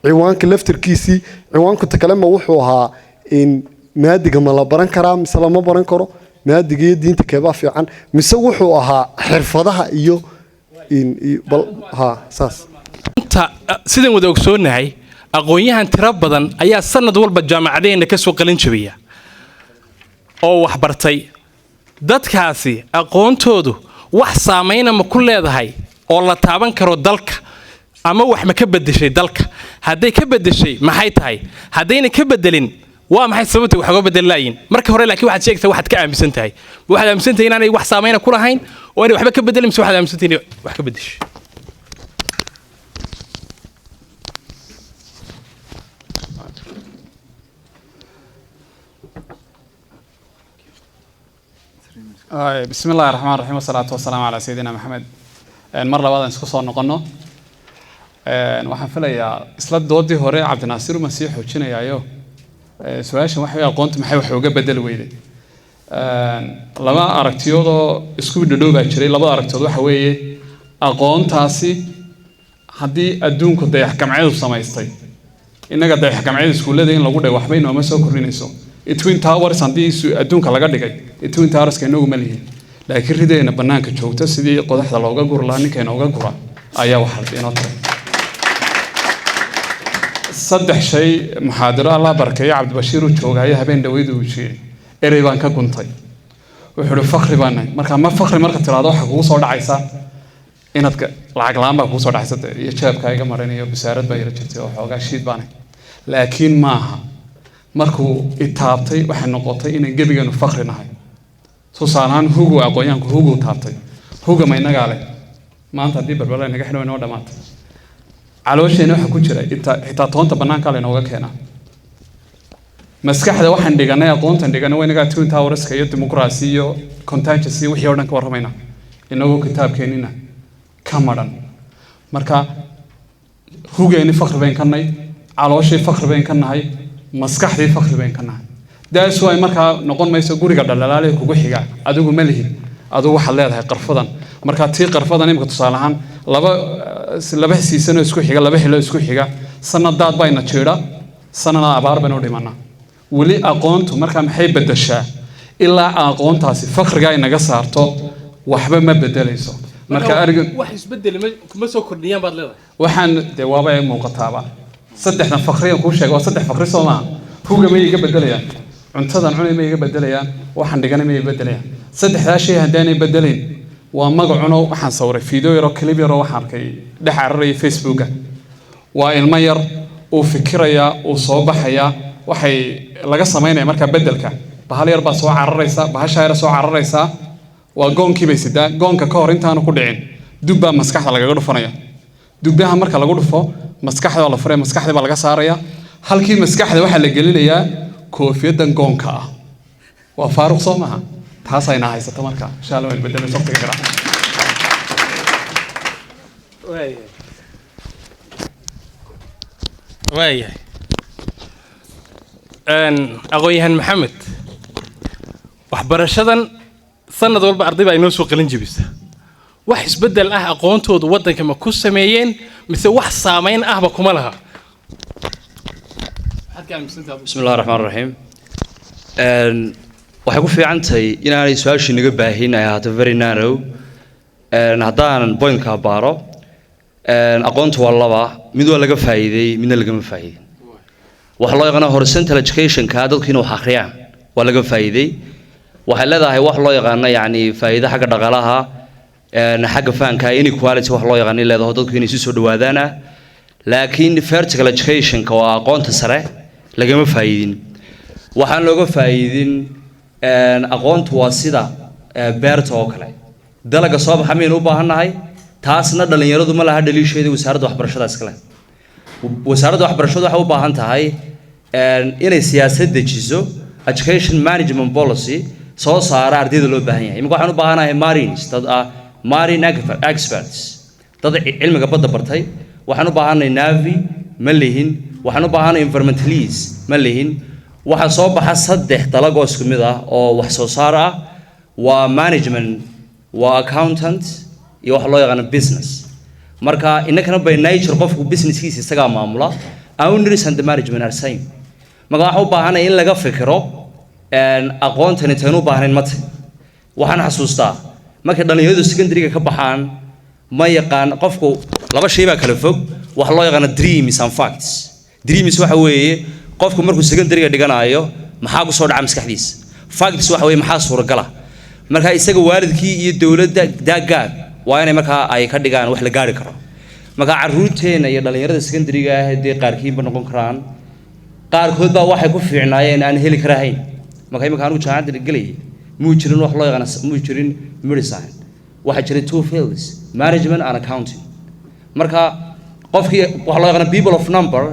ciwaanka laftarkiisii ciwaanku takalema wuxuu ahaa maadiga ma la baran karaa mise lama baran karo maadiga iyo diinta keebaa fiican mise wuxuu ahaa xirfadaha iyo saas sidaan wada ogsoonahay aqoon-yahan tiro badan ayaa sanad walba jaamacadeena ka soo qalin jabiya oo wax bartay dadkaasi aqoontoodu wax saameyn ma ku leedahay oo la taaban karo dalka ama wax ma ka bedeshay dalka hadday ka bedeshay maxay tahay haddayna ka bedelin waa maxay sababta wax uga bedelaayeen marka hore laakiin waxaad sheegtay waxaad ka aaminsan tahay waxaad aaminsan tahay inaanay wax saameyn ku lahayn oo inay waxba ka bedelin mise waxaad aaminsan tahay wax ka bedeshay بسم الله الرحمن الرحيم والصلاة والسلام على سيدنا محمد مرة بعد نسكت صار نقلنا waxaan filayaa isla doodii hore cabdinaasir masiix xoojinaya ayo su'aashan waxa ay aqoonta maxay wax uga bedel weyday laba aragtiyoodoo isku dhadhow baa jiray. labada aragtiyood waxa weeye aqoontaasi haddii adduunku dayax-gacmeedu samaystay, innaga dayax-gacmeed iskuullada in lagu dhigo waxba inooma soo kordhinayso. Twin Towers haddii adduunka laga dhigay, Twin Towerska inagu ma lihin, laakiin rideena bannaanka joogta sidii qodaxda looga guri lahaa ninka inooga gura ayaa waxa inoo tahay. saddex shay muxaadaro Allah barkeeyo Cabdibashiir uu joogay habeen dhaweyd uu sheegay erey baan ka guntay. wuxuu yidhi fakri baan nahay. marka ma fakri marka tiraado waxa kugu soo dhacaysa inaad lacag la'aan baa kugu soo dhacaysa iyo jeebka iga marinayo bisaarad baa yara jirtay oo xoogaa shiid baan nahay. laakiin maaha markuu itaabtay waxay noqotay inaan gebigeenu fakri nahay. tusaalahaan hugu aqoonyahanku hugu taabtay, huga ma inagaa leh maanta haddii barbara inaga xidho inoo dhammaatay. caloosheena waxa ku jira xitaa toonta bannaanka laynooga keenaa. maskaxda waxaan dhiganay aqoontan dhiganay waa inagaa Twin Towerska iyo dimuqraasi iyo contingency wixii oo dhan ka warramayna inagoo kitaabkeenina ka madhan. marka hugeeni fakri bayn ka nahay, calooshii fakri bayn ka nahay, maskaxdii fakri bayn ka nahay. daas way markaa noqon mayso guriga dhalalaale kugu xiga adigu ma lihin, adigu waxaad leedahay qarfadan. marka tii qarfadan imika tusaale ahaan laba siisano isku xiga, laba xilo isku xiga, sanadaad bayna jiidha, sanana abaar baynu dhimanaa. weli aqoontu markaa maxay bedeshaa? ilaa aqoontaasi fakriga ay naga saarto waxba ma bedelayso. marka ariga wax isbedel kuma soo kordhiyaan baad leedahay. waxaan de waaba ay muuqataaba saddexdan fakriyan kuu sheegay waa saddex fakri soo maaha. huga may iga bedelayaan, cuntadan cunay may iga bedelayaan, waxaan dhiganay may iga bedelayaan. saddexdaa shay haddaanay bedelayn waa magacuno waxaan sawray video yar oo clip yar oo waxaan arkay dhex cararaya Facebooka. waa ilmo yar uu fikiraya uu soo baxaya waxay laga sameynaya marka bedelka bahal yar baa soo cararaysa, bahasha yar soo cararaysa waa goonkii bay sidaa. goonka ka hor intaanu ku dhicin dub baa maskaxda lagaga dhufanaya. dubbaha marka lagu dhufo maskaxda waa la furay, maskaxda baa laga saaraya. halkii maskaxda waxaa la gelinayaa koofiyadan goonka ah. waa faaruq soo maaha. taas ayna haysato marka insha Allah way bedelayso waqtiga garaa. waayahay aqoonyahan maxamed, waxbarashadan sanad walba arday baa inoo soo qalin jebisa. wax isbedel ah aqoontoodu waddanka ma ku sameeyeen mise wax saameyn ahba kuma laha? بسم الله الرحمن الرحيم. waxay ku fiican tahay inaanay su'aashii naga baahin ay ahaato very narrow. haddaan point-ka baaro aqoontu waa laba, mid waa laga faa'iiday, midna lagama faa'iidin. waxa loo yaqaan horizontal education-ka dadku inay wax akhriyaan waa laga faa'iiday. waxay leedahay wax loo yaqaan yani faa'iido xagga dhaqaalaha, xagga fahanka inequality wax loo yaqaan leedahay dadku inay si soo dhawaadaan. laakiin vertical education-ka waa aqoonta sare lagama faa'iidin. waxaan looga faa'iidin aqoontu waa sida beerta oo kale. dalaga soo baxa miyaynu u baahannahay? taasna dhalinyaradu ma laha dhaliisheeda wasaaradda waxbarashada iskale. wasaaradda waxbarashadu waxay u baahan tahay inay siyaasad dejiso education management policy soo saara ardayda loo baahan yahay. imika waxaan u baahanahay marines, dad ah marine experts, dad cilmiga badda bartay. waxaan u baahanahay navy ma lihin. waxaan u baahanahay environmentalists ma lihin. waxaa soo baxa saddex dalagoo isku mid ah oo wax soo saar ah. waa management, waa accountant iyo wax loo yaqaan business. marka innakana by nature qofku businesskiisa isagaa maamula. owners and the management are same. marka waxaa u baahanay in laga fikiro aqoontan intaynu u baahnayn mate. waxaan xasuustaa markay dhalinyaradu secondary-ga ka baxaan ma yaqaan qofku laba shay baa kala fog. wax loo yaqaan dreams and facts. dreams waxa weeye qofku markuu secondary-ga dhiganayo maxaa ku soo dhaca maskaxdiisa. facts waxa weeye maxaa suuragala. marka isaga waalidkii iyo dawladda daagaag waa inay markaa ay ka dhigaan wax la gaari karo. marka caruurteena iyo dhalinyarada secondary-ga ah ee qaarkiinba noqon karaan, qaarkood baa waxay ku fiicnaayeen aan heli karahayn. marka imika anigu jaamacadda galayay muu jirin wax loo yaqaan muu jirin medicine. waxaa jiray two fields, management and accounting. marka qofkii wax loo yaqaan people of number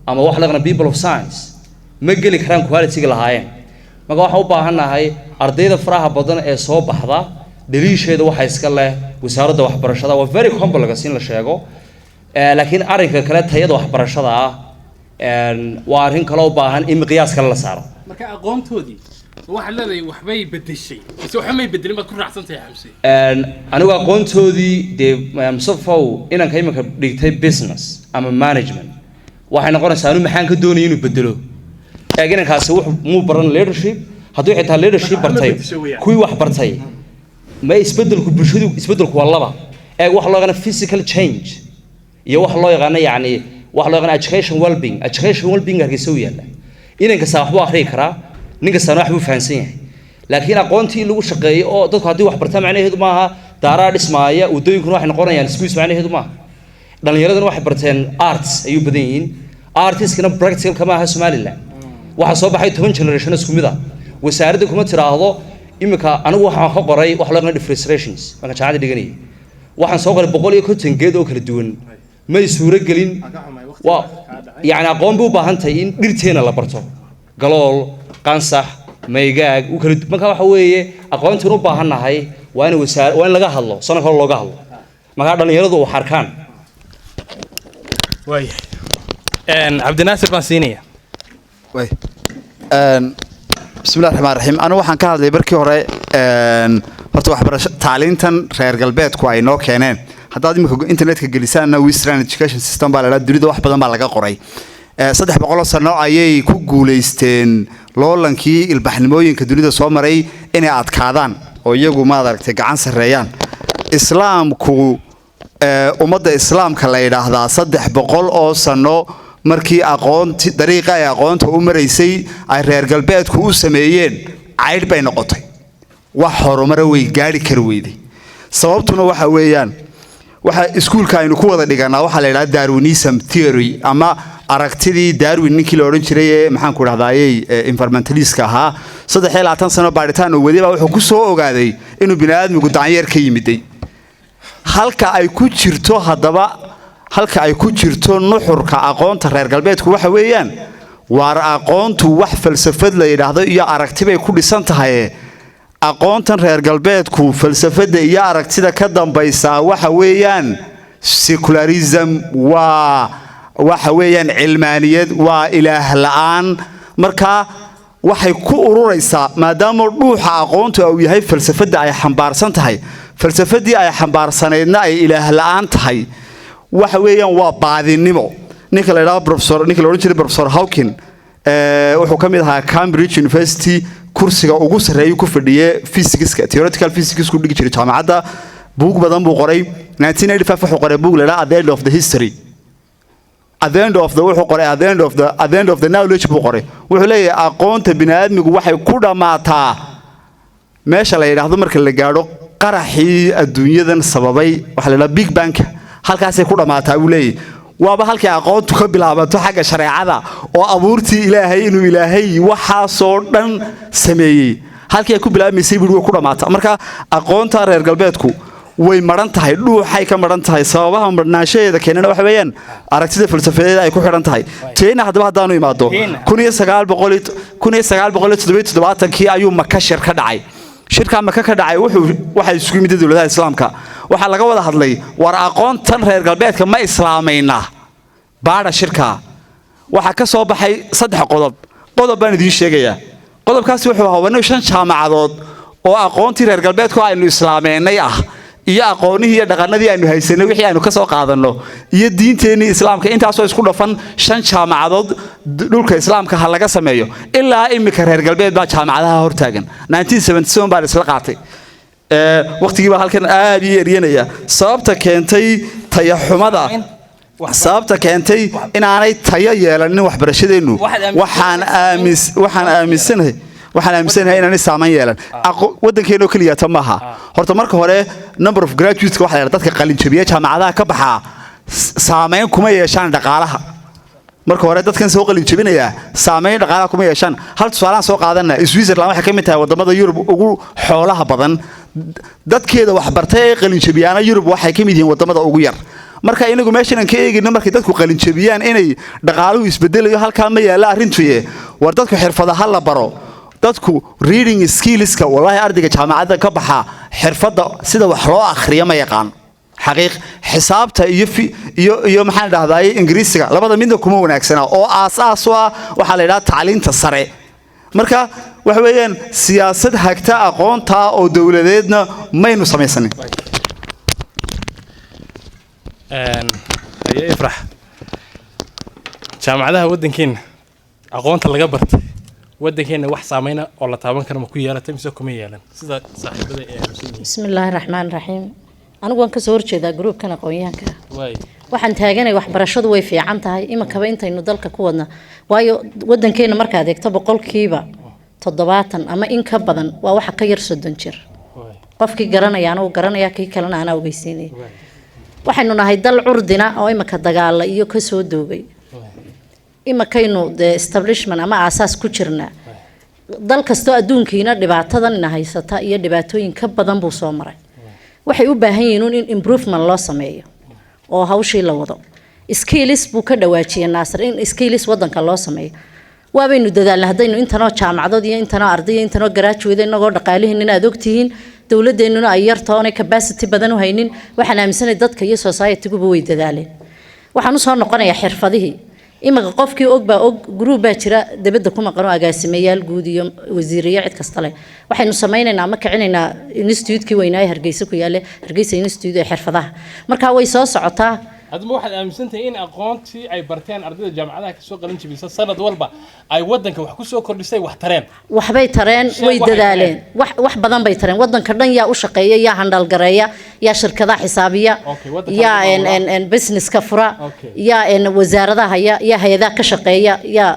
ama wax loo yaqaan people of science ma geli karaan quality-ga lahaayeen. marka waxaan u baahannahay ardayda faraha badan ee soo baxda dhaliisheeda waxa iska leh wasaaradda waxbarashada. waa very complex in la sheego, laakiin arrinka kale tayada waxbarashada ah waa arrin kale u baahan in qiyaas kale la saaro. marka aqoontoodii واحد لا وحبي بدل شيء بس وحما يبدل ما تكون راحتنت يا حمسي anigu aqoontoodii dee musafaw inaan ka imika dhigtay business ama management waxay noqonaysaa anu maxaan ka doonayay inuu bedelo eeginankaasi wuxuu muu baran leadership hadduu xitaa leadership bartay kuwii wax bartay ma isbedelku bulshadu isbedelku waa laba wax loo yaqaan physical change iyo wax loo yaqaan yani wax loo yaqaan education well-being hargeysa u yaala inanka saa waxbuu akhriyi karaa ninka sana wax buu fahansan yahay laakiin aqoontii lagu shaqeeyo oo dadku haddii wax bartaan macnaheedu maaha daaraa dhismaaya wadooyinkuna waxay noqonayaan schools macnaheedu maaha dhallinyaraduna waxay barteen arts ayuu badan yihiin artiskana practical kama aha Somaliland waxa soo baxay 10 generation isku mid ah wasaaradda kuma tiraahdo imika anigu waxaan ka qoray wax loo yaqaan differentiations marka jaacada dhiganay waxaan soo qoray 150 geed oo kala duwan ma suura gelin waa yani aqoon buu baahan tahay in dhirteena la barto galool qansax maygaag u kala marka waxa weeye aqoontan u baahanahay waa in wasaar waa in laga hadlo sanad hore looga hadlo marka dhalinyaradu wax arkaan way Cabdinaasir Baasiniya way bismillaahir rahmaanir rahiim anu waxaan ka hadlay barkii hore horta waxbarasho tacliintan reer galbeedku ay noo keeneen haddaad imika internetka gelisaan Western education system baa la dunida wax badan baa laga qoray 300 sano ayay ku guuleysteen loolankii ilbaxnimooyinka dunida soo maray inay adkaadaan oo iyagu ma aragtay gacan sareeyaan islaamku ummadda islaamka la yiraahdaa 300 sano markii aqoonti dariiqa ay aqoonta u mareysay ay reer galbeedku u sameeyeen cayd bay noqotay wax horumar way gaari kar weeyday sababtuna waxa weeyaan waxa iskuulka aynu ku wada dhiganaa waxa la yiraahdaa Darwinism theory ama aragtidii Darwin ninkii la oran jiray maxaan ku rahdayay environmentalist ka ahaa 3 sano baaritaan oo wadiba wuxuu ku soo ogaaday inuu bini'aadmigu daanyeer ka yimiday halka ay ku jirto hadaba halka ay ku jirto nuxurka aqoonta reer galbeedku waxa weeyaan waar aqoontu wax falsafad la yiraahdo iyo aragti bay ku dhisan tahay aqoontan reer galbeedku falsafada iyo aragtida ka dambaysa waxa weeyaan secularism waxa weeyaan cilmaaniyad waa ilaah la'aan marka waxay ku ururaysaa maadaama dhuuxa aqoontu uu yahay falsafada ay xambaarsan tahay falsafadii ay xambaarsaneedna ay ilaah la'aan tahay waxa weeyaan waa baadinimo ninka la yiraahdo professor Hawking wuxuu ka mid ahaa Cambridge University kursiga ugu sareeyay ku fadhiyay physics theoretical physics ku dhigi jiray jaamacadda buug badan buu qoray 1985 wuxuu qoray buug la yiraahdo The End of the History at the end of the knowledge buu qoray wuxuu leeyahay aqoonta bini'aadmigu waxay ku dhamaataa meesha la yiraahdo marka la gaaro qaraxii adduunyadan sababay waxa la yiraahdaa Big Bang halkaas ay ku dhamaataa uu leeyahay waaba halkii aqoontu ka bilaabato xagga shariicada oo abuurtii ilaahay inuu ilaahay waxa soo dhan sameeyay halkii ay ku bilaabmaysay buu ku dhamaataa marka aqoonta reer galbeedku way maran tahay dhuuxay ka maran tahay sababaha marnaanshadeeda keenana waxa weeyaan aragtida falsafadeed ay ku xiran tahay teena hadaba hadaanu imaado 1977 kii ayuu Maka shir ka dhacay shirka Maka ka dhacay waxa isugu yimid dawladaha islaamka waxa laga wada hadlay war aqoontan reer galbeedka ma islaamayna baada shirka waxa ka soo baxay 3 qodob baan idin sheegayaa qodobkaasi wuxuu ahaa 5 jaamacadood oo aqoontii reer galbeedku aynu islaameynay ah iyo aqoonihii iyo dhaqanadii aynu haysanay wixii aynu ka soo qaadano iyo diinteena islaamka intaas oo isku dhafan 5 jaamacadood dhulka islaamka ha laga sameeyo ilaa imika reer galbeed baa jaamacadaha hortaagan 1977 baa isla qaatay waqtigii baa halkan aad iyo eriyanaya sababta keentay tayaxumada sababta keentay in aanay tayo yeelanin waxbarashadeenu waxaan aaminsanahay inaan saaman yeelan wadankeena kaliya tamaha horta marka hore number of graduates waxa la dadka qalin jabiya jaamacadaha ka baxa saameyn kuma yeeshaan dhaqaalaha marka hore dadkan soo qalin jabinaya saameyn dhaqaalaha kuma yeeshaan hal tusaale soo qaadana Switzerland waxa ka mid tahay wadamada Yurub ugu xoolaha badan dadkeeda wax bartay ee qalin jabiyana Yurub waxay ka mid yihiin wadamada ugu yar marka inagu meeshan ka eegina markay dadku qalin jabiyaan inay dhaqaaluhu isbedelayo halka ma yaala arintuye war dadku xirfadaha la baro dadku reading skillska wallahi ardayga jaamacadda ka baxa xirfada sida wax loo akhriyo ma yaqaan xaqiiq xisaabta iyo maxaan dhahday ingiriisiga labada midna kuma wanaagsana oo aas-aas waxa la yiraahdaa tacliinta sare marka waxa weeyaan siyaasad hagta aqoonta oo dawladeedna maynu samaysanin. aye ifrax jaamacadaha waddankeena aqoonta laga bartay waddankeena wax saameyna oo la taaban karo ma ku yeelatay mise kuma yeelan sida saaxiibada ee aaminsan bismillaahi raxmaani raxiim anigu waan ka soo horjeedaa gruubkan aqoonyahanka way waxaan taaganay waxbarashadu way fiican tahay imankaba intaynu dalka ku wadna waayo waddankeena markaad eegto 70% ama in ka badan waa waxa ka yar 30 jir qofkii garanaya anagu garanaya kii kalena ana ogeysiinay waxaynu nahay dal curdina oo imanka dagaala iyo ka soo doogay imankaynu the establishment ama aasaas ku jirna dal kastoo adduunkiina dhibaatadan ina haysata iyo dhibaatooyin ka badan buu soo maray waxay u baahan yihiin in improvement loo sameeyo oo hawshii la wado skills buu ka dhawaajiyay Naasir in skills wadanka loo sameeyo waabaynu dadaalna hadaynu intanoo jaamacadood iyo intanoo arday iyo intanoo graduate inagoo dhaqaalihiina aad ogtihiin dawladeenuna ay yartoon capacity badan u haynin waxaan aaminsanahay dadka iyo society-guba way dadaaleen waxaan u soo noqonayaa xirfadihii imaga qofkii og baa og group baa jira dibadda kuma qano agaasimayaal guud iyo wasiiriyo cid kasta leh waxaynu sameynaynaa ama kicinaynaa institute-kii weynaa Hargeysa ku yaale Hargeysa Institute ee xirfadaha marka way soo socotaa hadba waxaad aaminsantahay in aqoontii ay barteen ardayda jaamacadaha ka soo qalin jabisay sanad walba ay wadanka wax ku soo kordhisay wax tareen waxbay tareen way dadaaleen wax badan bay tareen wadanka dhan yaa u shaqeeya yaa handal gareeya yaa shirkadaha xisaabiya yaa en business ka fura yaa en wasaaradaha yaa hay'adaha ka shaqeeya yaa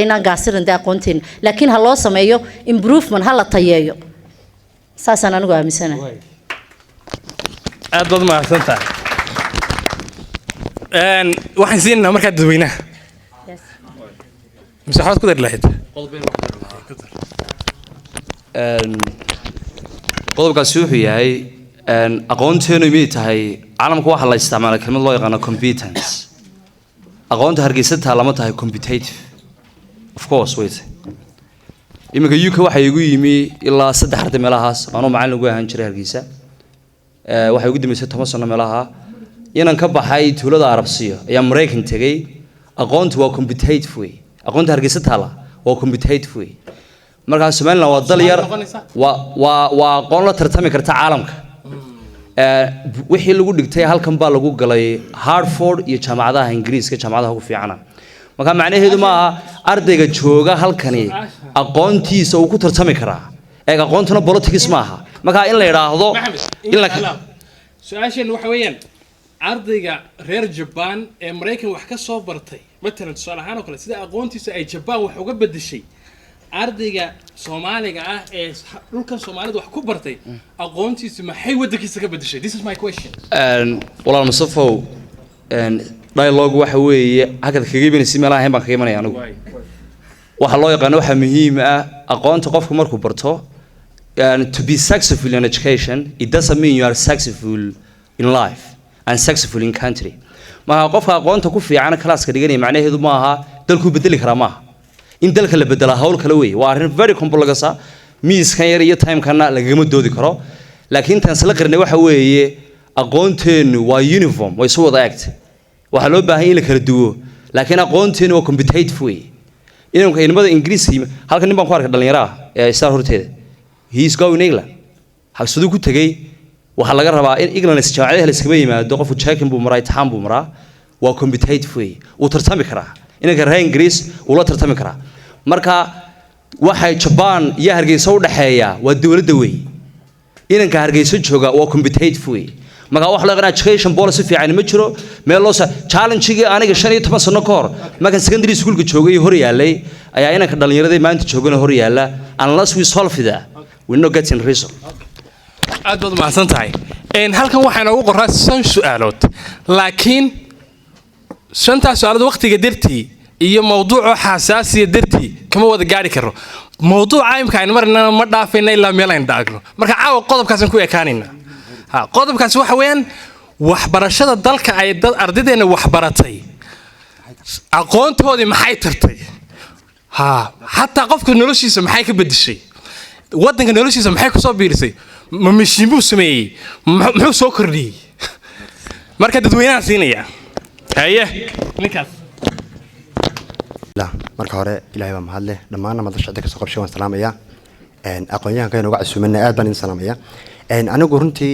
inaan gaasirin aqoontiin laakiin ha loo sameeyo improvement ha la tayeeyo saasaan anigu aaminsanahay aad baad mahadsantahay waxaan siinaa markaa dadweynaha مساحات كده لهيت qodobkaasi wuxuu yahay aqoonteenu mid tahay caalamku waxa la isticmaalaa kelmad loo yaqaan competence aqoonta hargeysa lama tahay competitive of course wait iminka UK waxa igu yimi ilaa 3 arday meelahaas aanu macallin ugu ahaan jiray hargeysa waxa igu dimisay 10 sano meelaha inaan ka baxay tuulada Arabsiyo ayaa Mareykan tagay aqoontu waa competitive way aqoonta hargeysa taala waa competitive way marka Soomaaliland waa dal yar waa aqoon la tartami karta caalamka wixii lagu dhigtay halkan baa lagu galay Harvard iyo jaamacadaha Ingiriiska jaamacadaha ugu fiican marka macnaheedu ma aha ardayga jooga halkani aqoontiisa uu ku tartami karaa ee aqoontuna politics ma aha marka in la yiraahdo in la su'aashan waxa weeyaan ardayga reer Japan ee Mareykan wax ka soo bartay matalan tusaale ahaan oo kale sida aqoontiisa ay Japan wax uga bedeshay ardayga Soomaaliga ah ee dhulkan Soomaalida wax ku bartay aqoontiisa maxay wadankiisa ka bedeshay this is my question walaal Mustafa dialogue waxa weeye hakad kaga iibinaysi meelaha baan kaga imanaya anigu waxa loo yaqaan waxa muhiim ah aqoonta qofku markuu barto to be successful in education it doesn't mean you are successful in life and successful in country ma qofka aqoonta ku fiican class ka dhiganay macnaheedu ma aha dalku bedeli kara ma in dalka la bedela hawl kale weey waa arrin very complex ah miiskan yar iyo time kana lagama doodi karo laakiin tan sala qarnay waxa weeye aqoonteenu waa uniform way soo wada act waxa loo baahan in la kala duwo laakiin aqoonteenu waa competitive way inuu ilmada Ingiriisiga halkan nin baan ku arkay dhalinyaro ah ee istar horteeda he is going England halsadu ku tagay waxa laga rabaa in England jaamacadaha la iskaga yimaado qofku checking buu maray taxan buu maraa waa competitive way uu tartami karaa inanka reer Ingiriis uu la tartami karaa marka waxay Japan iyo Hargeysa u dhaxeeya waa dawladda way inanka Hargeysa jooga waa competitive way marka wax la yaqaan education policy fiican ma jiro meel loo challenge-ga aniga 15 sano ka hor marka secondary school-ka joogay hor yaalay ayaa inanka dhalinyarada maanta joogana hor yaala unless we solve that we not getting result aad baad mahadsan tahay halkan waxaan ugu qoraa 5 su'aalood laakiin 5 su'aalood waqtiga dirtii iyo mawduuca xasaasiya dirtii kama wada gaari karo mawduuca imka aan marnaa ma dhaafayna ilaa meel aan dhaagno marka caawa qodobkaas ku ekaanayna qodobkaas waxa weeyaan waxbarashada dalka ay dad ardaydeena wax baratay aqoontoodii maxay tartay hatta qofka noloshiisa maxay ka bedeshay wadanka noloshiisa maxay ku soo biirisay ma mishiinbu sameeyay muxuu soo kordhiyay marka dadweynaha siinaya haye ninkaas marka hore ilaahay baa mahad leh dhammaanna madashada kasoo qabshay waan salaamayaa aqoon-yahanka inooga casuumanay aad baan idin salaamayaa anigu runtii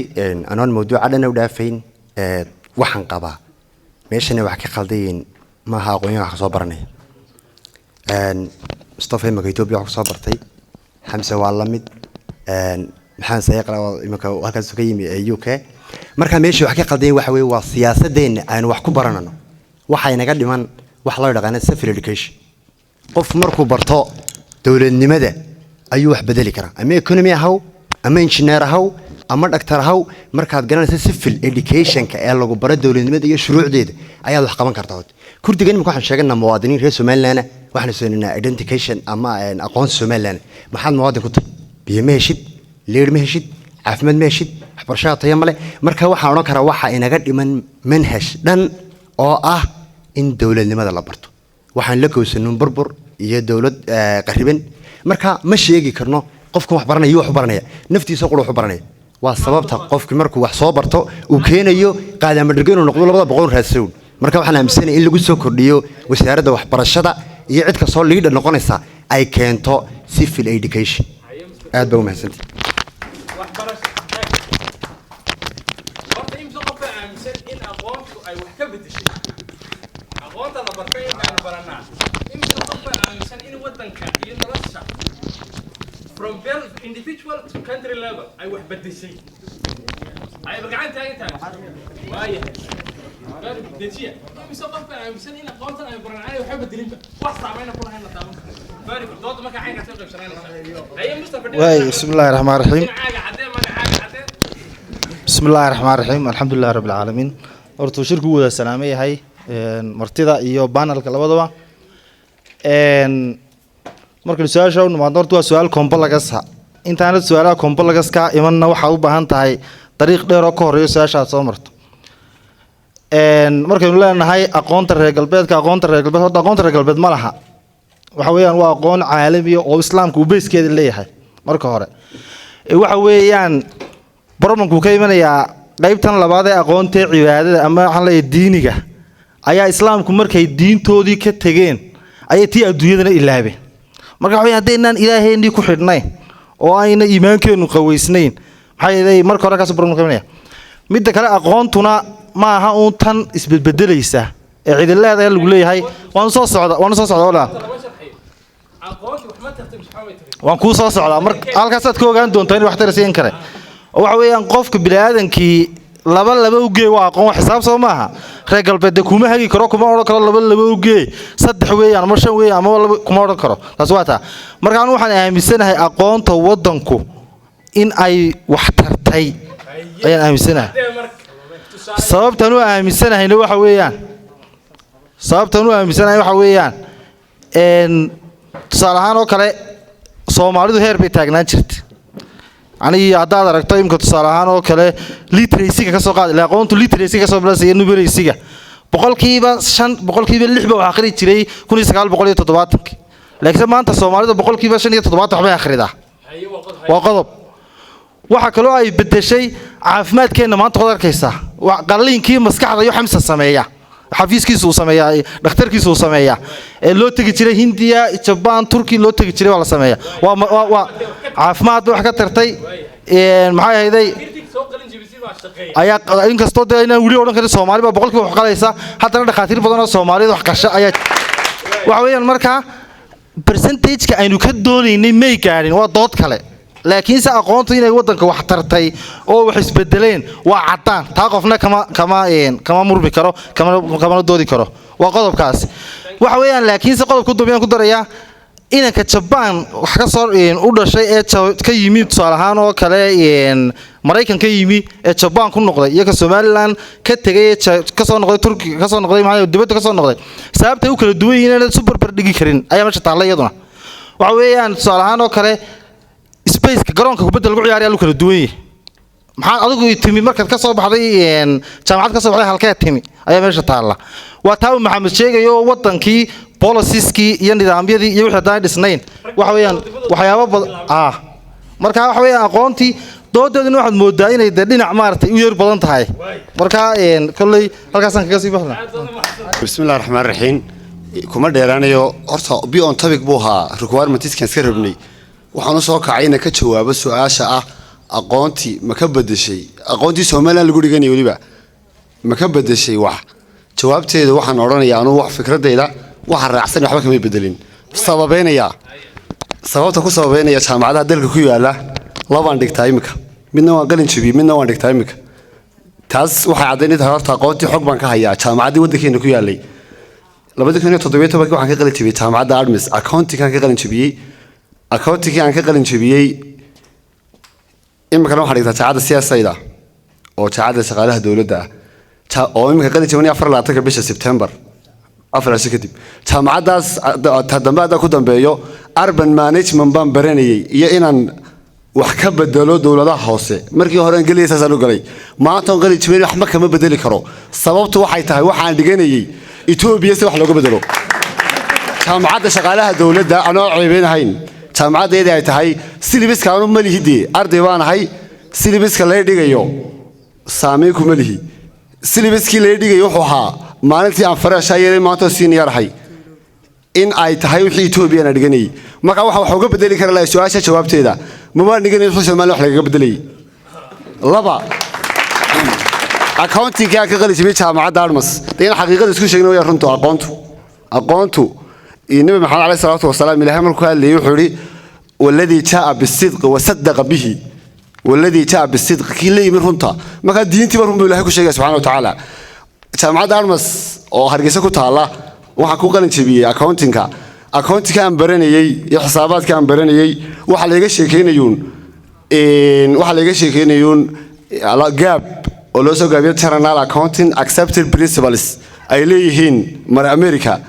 anoon mawduuca dhan u dhaafayn waxaan qabaa meeshana wax ka khaldayiin maaha aqoon-yahan wax kasoo baranaya mustafa imaka etoobiya wax kasoo bartay xamse waa la mid maxaan sayaqla imaka halkaas ka yimi UK marka meesha wax ka khaldayiin waxa weeye waa siyaasadeenna aynu wax ku baranano waxa inaga dhiman wax loo yaqaan civil education qof markuu barto dawladnimada ayuu wax bedeli karaa ama economy ahaw ama engineer ahaw ama dhaktar ahaw markaad garanayso civil education-ka ee lagu baro dawladnimada iyo shuruucdeeda ayaad wax qaban kartaa kurdigan imika waxaan sheeganaa muwaadiniin reer Somaliland waxaan sooninaa identification ama aqoonsi Somaliland maxaad muwaadin ku tahay biyo ma heshid leer ma heshid caafimaad ma heshid waxbarashada tayo male marka waxaan oran karaa waxa inaga dhiman manhaj dhan oo ah in dawladnimada la barto waxaan la koosanun burbur iyo dawlad qariban marka ma sheegi karno qofka wax baranaya wax baranaya naftiisa qolo wax baranaya waa sababta qofkii markuu wax soo barto uu keenayo qaadama dhirgeen uu noqdo 200 raasoow marka waxaan aaminsanahay in lagu soo kordhiyo wasaaradda waxbarashada iyo cid ka soo liidha noqonaysa ay keento civil education aad baa u mahadsantahay from individual to country level ay wax bedeshay ay bagacanta ay tahay waaya dejiya mise qofka aaminsan in aqoontan ay baranay wax bedelinba wax saameyn ku lahayn la taaban bari dood marka caynka soo qaybsanaysa ay mustafa waay bismillaahir rahmaanir rahiim bismillaahir rahmaanir rahiim alxamdulillaah rabbil caalamiin horta shirku wada salaamay yahay martida iyo panelka labadaba marka su'aasha uu nimaado horta waa su'aal complex ah intaanad su'aalaha complex ka imanna waxa u baahan tahay dariiq dheer oo ka horeeyo su'aasha soo marto markaynu leenahay aqoonta reer galbeedka horta aqoonta reer galbeed ma laha waxa weeyaan waa aqoon caalami ah oo islaamku beeskeeda leeyahay marka hore waxa weeyaan barnaamijku ka imanayaa qaybtan labaad ee aqoonta cibaadada ama waxa la diiniga ayaa islaamku markay diintoodii ka tageen ayay tii adduunyadana ilaabeen marka waxay hadeynaan ilaaheenii ku xidhnayn oo ayna iimaankeenu qaweysnayn maxay yeelay marka hore ka soo barnaamijka midda kale aqoontuna ma aha uun tan isbedbedelaysa ee ciidamada lagu leeyahay waan soo socda wala waan ku soo socda marka halkaas aad ka ogaan doontaa in wax taraysan kare oo waxa weeyaan qofka bini'aadankii laba u geey waa aqoon xisaab soo maaha reer galbeed kuma hagi karo kuma oran karo laba u geey saddex weeyaan ama shan weeyaan ama laba kuma oran karo taas waa taa marka aan waxaan aaminsanahay aqoonta wadanku in ay wax tartay ayaan aaminsanahay sababtan uu aaminsanahay waxa weeyaan tusaale ahaan oo kale Soomaalidu heer bay taagnaan jirtay ani haddaad aragto imka tusaale ahaan oo kale literacy-ga ka soo qaad ilaa aqoontu literacy-ga ka soo bilaasay numeracy-ga boqolkiiba 6 wax akhri jiray 1970 laakiin maanta Soomaalidu boqolkiiba 5 waxbay akhridaa waa qodob waxa kale oo ay bedeshay caafimaadkeena maanta wada arkaysa wax qalliinkii maskaxda iyo xamsa sameeya xafiiskiisu uu sameeyaa dhakhtarkiisu uu sameeyaa ee loo tagi jiray Hindiya Japan Turki loo tagi jiray waa la sameeyaa waa caafimaad wax ka tartay maxay hayday ayaa inkastoo inaan wali oran karin Soomaaliba boqolkiiba wax qalaysa haddana dhakhaatiir badan oo Soomaaliyeed wax qasha ayaa waxa weeyaan marka percentage-ka aynu ka doonaynay may gaarin waa dood kale laakiin sa aqoontu inay wadanka wax tartay oo wax isbedeleen waa cadaan taa qofna kama murmi karo kama doodi karo waa qodobkaas waxa weeyaan laakiin sa qodobku doobiyaan ku daraya inanka Japan wax ka soo u dhashay ee ka yimid tusaale ahaan oo kale Mareykan ka yimi ee Japan ku noqday iyo ka Somaliland ka tagay ka soo noqday Turki ka soo noqday maxay dibadda ka soo noqday sababta uu kala duwan yihiin super bardhigi karin ayaa meesha taala iyaduna waxa weeyaan tusaale ahaan oo kale space ka garoonka kubadda lagu ciyaarayo kala duwan yahay maxaa adigu timi markaad ka soo baxday jaamacad ka soo baxday halkee timi ayaa meesha taala waa taa Maxamed sheegayo wadankii policies-kii iyo nidaamyadii iyo wixii daan dhisnayn waxa weeyaan waxyaabo badan marka waxa weeyaan aqoontii doodeeduna waxaad moodaa inay dhinac maartay u yar badan tahay marka kulay halkaas aan kaga sii baxnaa bismillaahir rahmaanir rahiim kuma dheeraanayo horta be on topic buu ahaa requirements-kan iska rabnay waxaan soo kacay inaan ka jawaabo su'aasha ah aqoontii ma ka bedeshay aqoontii Soomaaliland lagu dhiganayo waliba ma ka bedeshay wax jawaabteedu waxaan oranayaa anu wax fikradeyda waxa raacsan waxba kama bedelin sababta ku sababeynaya jaamacadaha dalka ku yaala labaan dhigtaa imika midna waan qalin jabiyay midna waan dhigtaa imika taas waxay cadeynaysaa horta aqoontii xog baan ka hayaa jaamacadii waddankeena ku yaalay 2017 waxaan ka qalin jabiyay jaamacadda Artemis accounting aan ka qalin jabiyay imika waxaan dhigtaa jaamacadda siyaasadda oo jaamacadda shaqaalaha dawladda oo imika qalin jabiyay 24 bisha September afraasi kadib jaamacadaas tadambaada ku dambeeyo urban management baan baranayay iyo inaan wax ka bedelo dawladaha hoose markii hore Ingiriis aan u galay maanta aan qalin jabiyay wax ma kama bedeli karo sababtu waxay tahay waxaan dhiganayay Ethiopia si wax looga bedelo jaamacadda shaqaalaha dawladda anoo ceebeenahayn jaamacadeeda ay tahay syllabuska aanu ma lihidii arday baan ahay syllabuska la dhigayo saameyn kuma lihi syllabuskii la dhigayo wuxuu ahaa maalintii aan faraasha yeelay maanta senior ahay in ay tahay wixii Ethiopia aan dhiganay marka waxa uga bedeli kara la su'aasha jawaabteeda ma baan dhiganay wixii Soomaaliya wax laga bedelay laba accounting ka qalin jabiyay jaamacadda Artemis in xaqiiqada isku sheegno way runtu aqoontu النبي محمد عليه الصلاة والسلام إلى هم الكهال اللي يحوري والذي جاء بالصدق وصدق به والذي جاء بالصدق كي اللي يمرهنتا ما كان دين تبرهم بالله كل شيء سبحانه وتعالى جامعة أرمس أو هرجسة كتالله وحكوا قلنا تبيه أكاونتينج كان براني حسابات كان براني وحلاقي شيء كينيون على جاب ولو سو جابير ترى على أكاونتينج accepted principles أيليهين مر أمريكا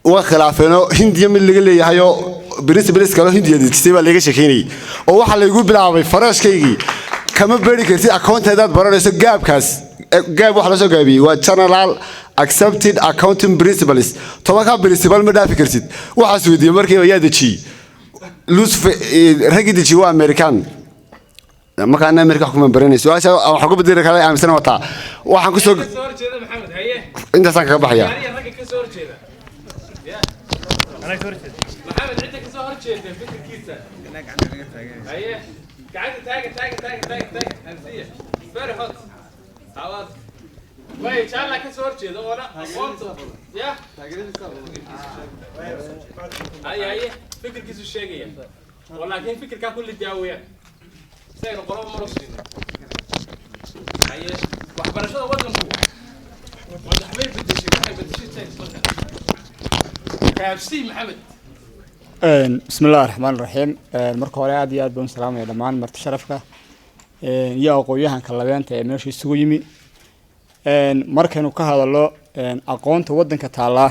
وخلافنا هندية من اللي هيو بريس كانوا هندية تستوى اللي كشكيني أو واحد اللي يقول بلعب فراش كيجي كم بري كرتي أكاونت هذا برا يسوي جاب واحد يسوي جابي وchannel accepted accounting principles طبعا كان principal ما دافع كرتي واحد سويدي مركي وياه شيء لوس في رجع شيء هو أمريكان ما كان أمريكا حكومة بريني سؤال أو حكومة بدي ركلا عم سنة وطا واحد كسر أنت سانك بحيا أنا كورت محمد عندك سهر شيء فكر كيسة هناك عندنا أيه قاعد تاج همسية very hot عوض وين شاء الله كسهر شيء ده ولا قلت يا أيه فكر كيسة الشيء ولكن فكر ككل الدعوية سير قرابة مرسلين أيه وحبنا شو أول نقول وده حبيب بدشي بسم الله الرحمن الرحيم marka hore aad iyo aad baan salaamay dhamaan marti sharafka iyo aqoonyahanka labeenta ee meesha isugu yimi markaynu ka hadalno aqoonta wadanka taala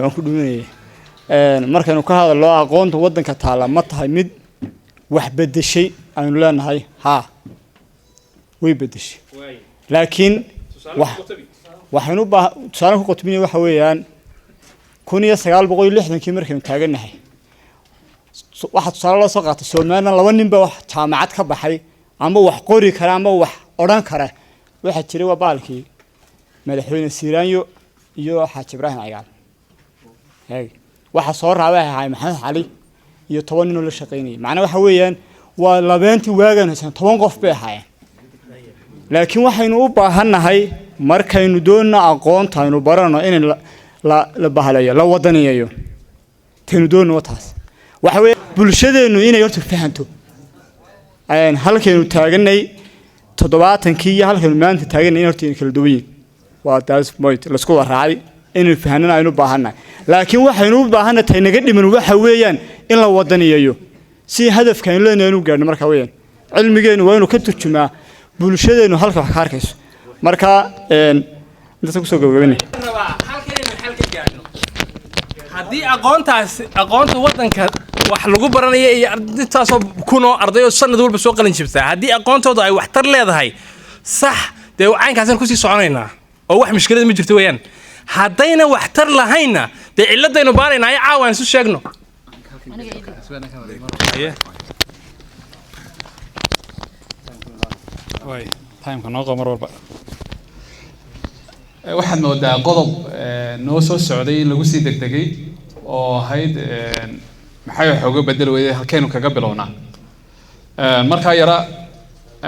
waan ku dhuminayay markaynu ka hadalno aqoonta wadanka taala ma tahay mid wax bedeshay aynu leenahay way bedeshay laakiin waxaanu tusaale ku qotbinay waxa weeyaan 1960 markaynu taaganahay waxa tusaale loo soo qaatay Soomaaliland laba nin baa wax jaamacad ka baxay ama wax qori kara ama wax oran kara waxa jiray waa baalkii madaxweyne Siiraanyo iyo Xaaji Ibraahim Cigaal waxa soo raabay Maxamed Cali iyo 10 nin oo la shaqeynayay macna waxa weeyaan waa labeentii waagan 10 qof bay ahaayeen laakiin waxaynu u baahanahay markaynu doonno aqoonta aynu barano in la bahalayo la wadaniyo taynu doonno taas waxa weey bulshadeenu inay horta fahanto halkaynu taaganay 70kii iyo halkaynu maanta taaganay in horta kala duwan waa taas point la isku waraacay inuu fahanana aynu baahanahay laakiin waxaynu u baahanahay tay naga dhiman waxa weeyaan in la wadaniyo si hadafkan leenaynu gaarno marka weeyaan cilmigeenu waa inuu ka turjumaa bulshadeenu halka wax ka arkayso marka inta ku soo gabagabeynay haddii aqoonta wadanka wax lagu baranayo iyo intaasoo kuno ardayo sanad walba soo qalin jibtaa haddii aqoontooda ay waxtar leedahay sax dee caynkaasaan kusii soconaynaa oo wax mushkilad ma jirto weeyaan haddayna waxtar lahayna dee ciladaynu baaraynaa ay caawaan isu sheegno time kan noqo mar walba waxaad moodaa qodob noo soo socday in lagu sii degdegay oo ahayd maxay wax uga bedeli weyday halkaynu kaga bilownaa markaa yara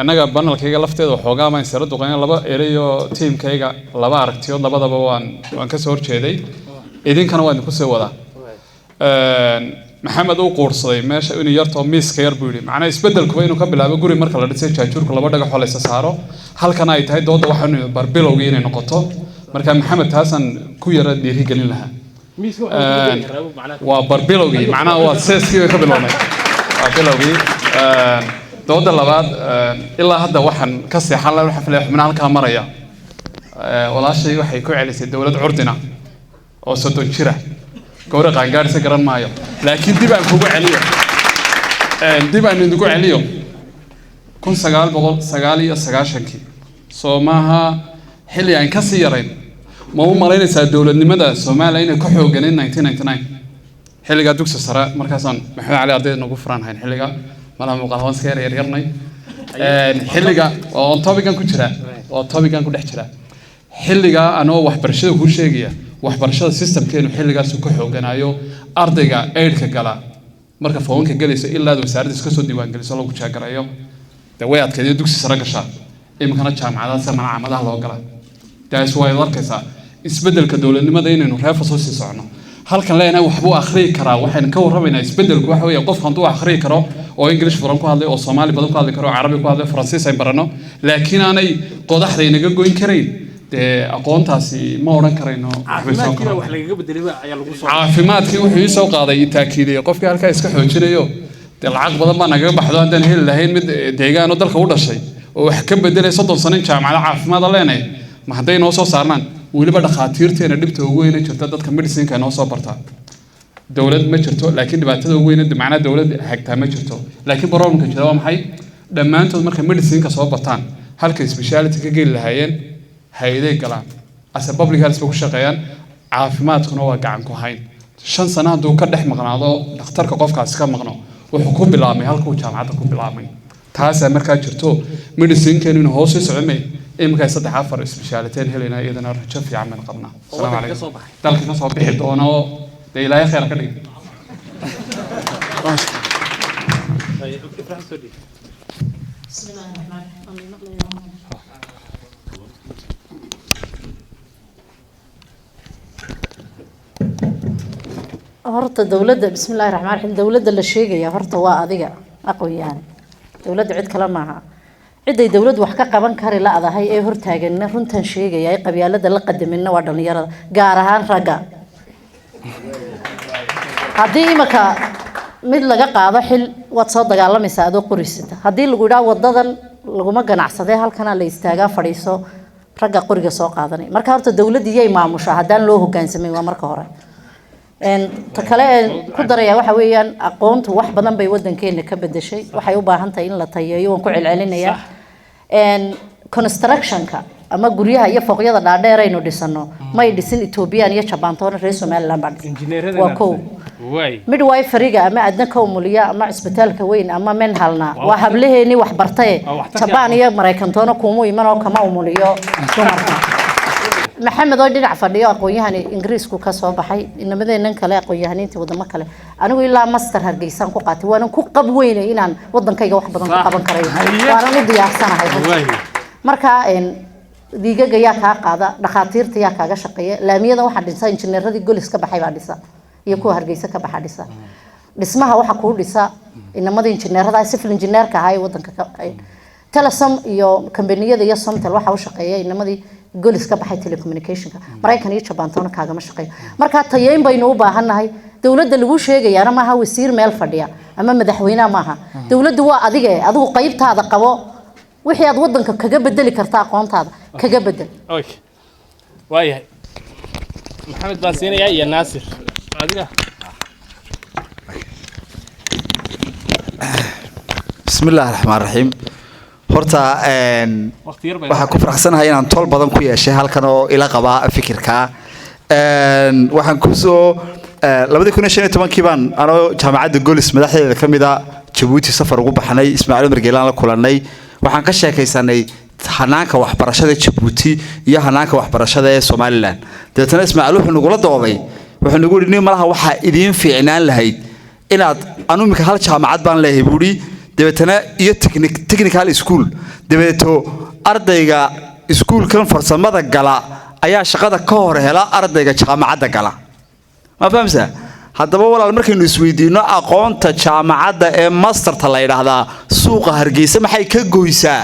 annaga banalkayga lafteeda waxoogaa maan sara duqeyn laba erayo tiimkayga laba aragtiyood labadaba waan ka soo horjeeday idinkana waan idinku sii wadaa maxamed uu quursaday meesha inuu yartoo miiska yar buu yidhi macnaa isbeddelkuba inuu ka bilaabo guri marka la dhisay jaajuurka laba dhagaxoo la isa saaro halkana ay tahay dooda waxaanu barbilowgii inay noqoto marka maxamed taasaan ku yara dhiirigelin lahaa waa barbilowgii macnaha waa seeskii bay ka bilownay waa bilowgii dooda labaad ilaa hadda waxaan ka seexan lahaa xaflay xubnaha halkaa maraya walaashay waxay ku celisay dowlad curdina oo 30 jira gowra qaangaarisa garan maayo laakiin dib aan kugu celiyo dib aan idinku celiyo 1999 Soomaha xilli aan ka sii yarayn ma u malaynaysaa dowladnimada Soomaaliya inay ka xooganayd 1999 xilliga dugsi sare markaasaan maxamed cali arday nagu furaanayn xilliga malaha muuqaalwan iska yaryarnay xilliga oo topican ku jira oo topican ku dhex jira xilliga anoo waxbarashada ku sheegaya waxbarashada systemkeenu xilligaas uu ka xooganayo ardayga aidka gala marka foonka galayso ilaa wasaaradda iska soo diiwaan geliso lagu jaagarayo way adkeeyay dugsi sare gasha imkana jaamacadaha samana camadaha loo gala taas way arkaysaa isbedelka dowladnimada inaynu reefo soo sii socno halkan leenahay waxba uu akhriyi karaa waxaan ka warramaynaa isbedelku waxa weeye qof hantu akhriyi karo oo English furan ku hadlay oo Soomaali badan ku hadlay karo oo Carabi ku hadlay Faransiis ay barano laakiin aanay qodaxda inaga goyn karayn aqoontaasi ma oran karayno caafimaadkii wuxuu soo qaaday taakiidiyay qofkii halka iska xoojinayo lacag badan baa naga baxdo haddaan heli lahayn mid deegaan oo dalka u dhashay oo wax ka bedelay 30 sano jaamacada caafimaad leenay ma haday noo soo saarnaan waliba dhaqaatiirteena dhibta ugu weyn ee jirta dadka medicine-ka noo soo barta dawlad ma jirto laakiin dhibaatada ugu weyn ee macna dawlad hagtaa ma jirto laakiin barnaamijka jira waa maxay dhammaantood marka medicine-ka soo bartaan halka specialty ka geli lahaayeen hay'aday galaan as a public health ku shaqeeyaan caafimaadkuna waa gacan ku hayn 5 sano haduu ka dhex maqnaado dhakhtarka qofkaas ka maqno wuxuu ku bilaabmay halkuu jaamacadda ku bilaabmay taas markaa jirto medicine-keenu inuu hoos u socomay imka 3-4 speciality helina iyadana rajo fiican ma qabna salaam alaykum dalka ka soo bixi doono ilaahay khayr ka dhig horta dawladda bismillaahir rahmaanir rahiim dawladda la sheegaya horta waa adiga aqoon dawladda cid kale maaha ciday dawladdu wax ka qaban kari la adahay ee hortaaganna runtan sheegaya ay qabyaalada la qadaminna waa dhalinyarada gaar ahaan ragga haddii imaka mid laga qaado xil waad soo dagaalamaysaa adoo qorisita haddii lagu yidhaa wadadan laguma ganacsadee halkana la istaagaa fadhiiso ragga qoriga soo qaadanay marka horta dawladda iyay maamusha haddaan loo hogaansamayn waa marka hore ta kale ku daraya waxa weeyaan aqoontu wax badan bay wadankeena ka bedeshay waxay u baahan tahay in la tayeeyo waan ku celcelinaya constructionka ama guryaha iyo fooqyada dhaadheer aynu dhisano may dhisin Ethiopian iyo Japan toona reer Soomaaliland baa waa ko midwiferyga ama adna ka umuliya ama isbitaalka weyn ama menhalna waa hablaheeni wax bartay Japan iyo Mareykan toona kuumu iman oo kama umuliyo dumarka maxamed oo dhinac fadhiyo aqoon-yahan Ingiriisku ka soo baxay inamadeenan kale aqoon-yahaniinta wadamo kale anigu ilaa master Hargeysa ku qaatay waan ku qab weynay inaan wadankayga wax badan ka qaban karayo waan u diyaarsanahay marka diigaga yaa ka qaada dhaqaatiirta yaa kaaga shaqeeya laamiyada waxa dhisa injineeradii golis ka baxay baa dhisa iyo kuwa Hargeysa ka baxa dhisa dhismaha waxa ku dhisa inamada injineerada civil engineer-ka ahay wadanka Telesom iyo kambaniyada iyo Somtel waxa u shaqeeya inamadii golis ka baxay telecommunication-ka Mareykan iyo Japan toona kaaga ma shaqeeyo marka tayeyn baynu u baahanahay dawladda lagu sheegayaana maaha wasiir meel fadhiya ama madaxweynaha maaha dawladdu waa adiga adigu qaybtaada qabo wixii aad wadanka kaga bedeli kartaa aqoontaada kaga bedel okay waayahay maxamed baasiinaya iyo naasir adiga bismillaahir rahmaanir rahiim horta waxa ku faraxsanahay inaan tool badan ku yeeshay halkan oo ila qaba fikirka waxaan ku soo 2015 baan anoo jaamacadda Golis madaxdeeda kamida Djibouti safar ugu baxnay Ismaaciil Margeelaan la kulanay waxaan ka sheekaysanay hanaanka waxbarashada Djibouti iyo hanaanka waxbarashada ee Somaliland deetana Ismaaciil wuxuu nagu la dooday wuxuu nagu yiri malaha waxa idin fiicnaan lahayd inaad anu imika hal jaamacad baan leeyahay buuri deetana iyo technical school deeto ardayga iskuulkan farsamada gala ayaa shaqada ka hor hela ardayga jaamacadda gala ma fahamsan haddaba walaal markaynu isweydiino aqoonta jaamacadda ee masterta la yiraahdaa suuqa Hargeysa maxay ka goysaa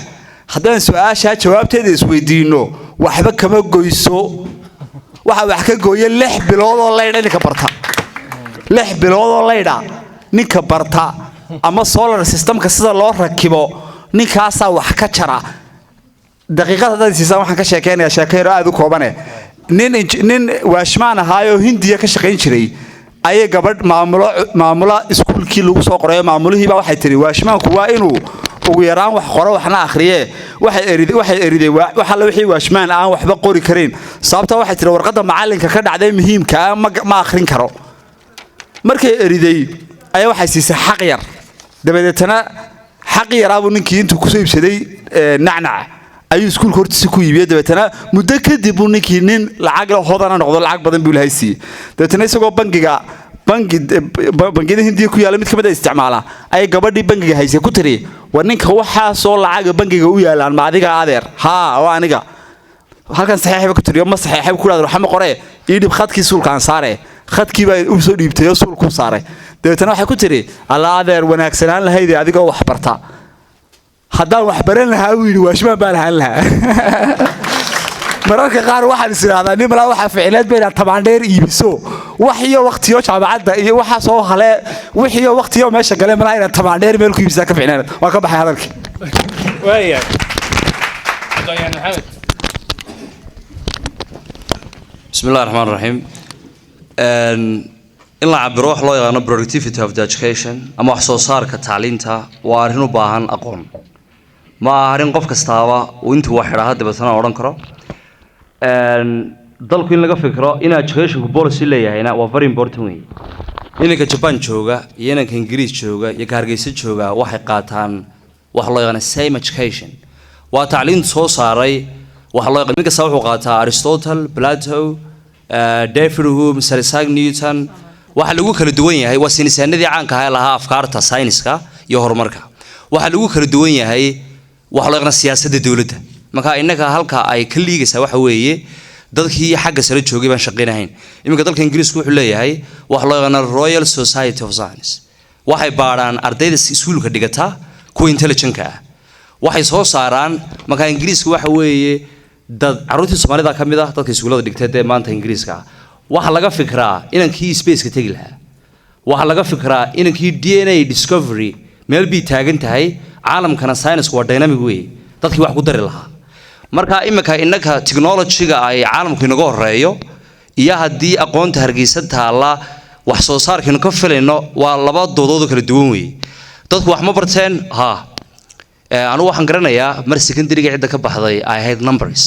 haddaan su'aasha jawaabteeda isweydiino waxba kama goyso waxa wax ka gooya 6 bilood oo leeyda ninka barta 6 bilood oo leeyda ninka barta ama solar systemka sida loo rakibo ninkaasa wax ka jara daqiiqada hadda siisa waxaan ka sheekeynayaa sheekayro aad u koobane nin waashmaan ahaayo Hindiya ka shaqeyn jiray ayay gabadh maamula iskuulkii lagu soo qoray maamulihii baa waxay tiri waashmaanku waa inuu ugu yaraan wax qoro waxna akhriye waxay eriday waxa la wixii waashmaan aan waxba qori karin sababta waxay tiri warqadda macalinka ka dhacday muhiimka ma akhrin karo markay eriday ayaa waxay siisay xaq yar dabadeetana xaq yar abu ninkii intuu ku soo iibsaday nacnac ayuu iskuulka hortiisa ku iibiyay dabeetana muddo kadib uu ninkii nin lacag la hodana noqdo lacag badan buu lahaysii dabeetana isagoo bangida Hindiya ku yaala mid kamid ah isticmaala ay gabadhii bangiga haysay ku tiri war ninka waxa soo lacag bangiga u yaalaan ma adiga adeer ha waa aniga halkan saxiixba ku tiri ma saxiixay ku raad waxma qore ii dhib khadkii suulkaan saare khadkii baa u soo dhiibtay suul ku saare dabeetana waxay ku tiri alla adeer wanaagsanaan lahayd adiga wax barta haddaan wax baran lahaa uu yiri waashmaan baan lahaan lahaa mararka qaar waxaan isiraahdaa nin mala waxa ficilad bayna tabaandheer iibiso wax iyo waqtiyo jaamacadda iyo waxa soo hale wixiyo waqtiyo meesha gale mala ina tabaandheer meel ku iibisa ka ficnaan waa ka baxay hadalkii waaya adoyan maxamed bismillaahir rahmaanir rahiim in la cabiro wax loo yaqaan productivity of the education ama wax soo saarka tacliinta waa arrin u baahan aqoon ma arrin qof kastaaba uu intuu wax xidhaa dabeetana oran karo dalku in laga fikro in education policy leeyahayna waa very important way inanka Japan jooga iyo inanka Ingiriis jooga iyo Hargeysa jooga waxay qaataan wax loo yaqaan same education waa tacliin soo saaray wax loo yaqaan ninka wuxuu qaataa Aristotle Plato David Hume Sir Isaac Newton waxa lagu kala duwan yahay waa saynisyahannadii caanka ah ee lahaa afkaarta sayniska iyo horumarka waxa lagu kala duwan yahay wax loo yaqaan siyaasadda dawladda marka inaga halka ay ka liigaysaa waxa weeye dadkii xagga sare joogay baan shaqeynahayn iminka dalka Ingiriisku wuxuu leeyahay wax loo yaqaan Royal Society of Science waxay baaraan ardayda iskuulka dhigata ku intelligent-ka ah waxay soo saaraan marka Ingiriisku waxa weeye dad caruurtii Soomaalida ka mid ah dadka iskuulada dhigtay ee maanta Ingiriiska waxa laga fikraa inankii space-ka tagi lahaa waxa laga fikraa inankii DNA discovery meel bi taagan tahay caalamkana science waa dynamic way dadkii wax ku dari lahaa marka imika innaka technology-ga ay caalamku inaga horeeyo iyo hadii aqoonta Hargeysa taala wax soo saarkiinu ka filayno waa laba doodood kala duwan way dadku wax ma barteen ha anu waxaan garanayaa mar secondary-ga cidda ka baxday ay ahayd numbers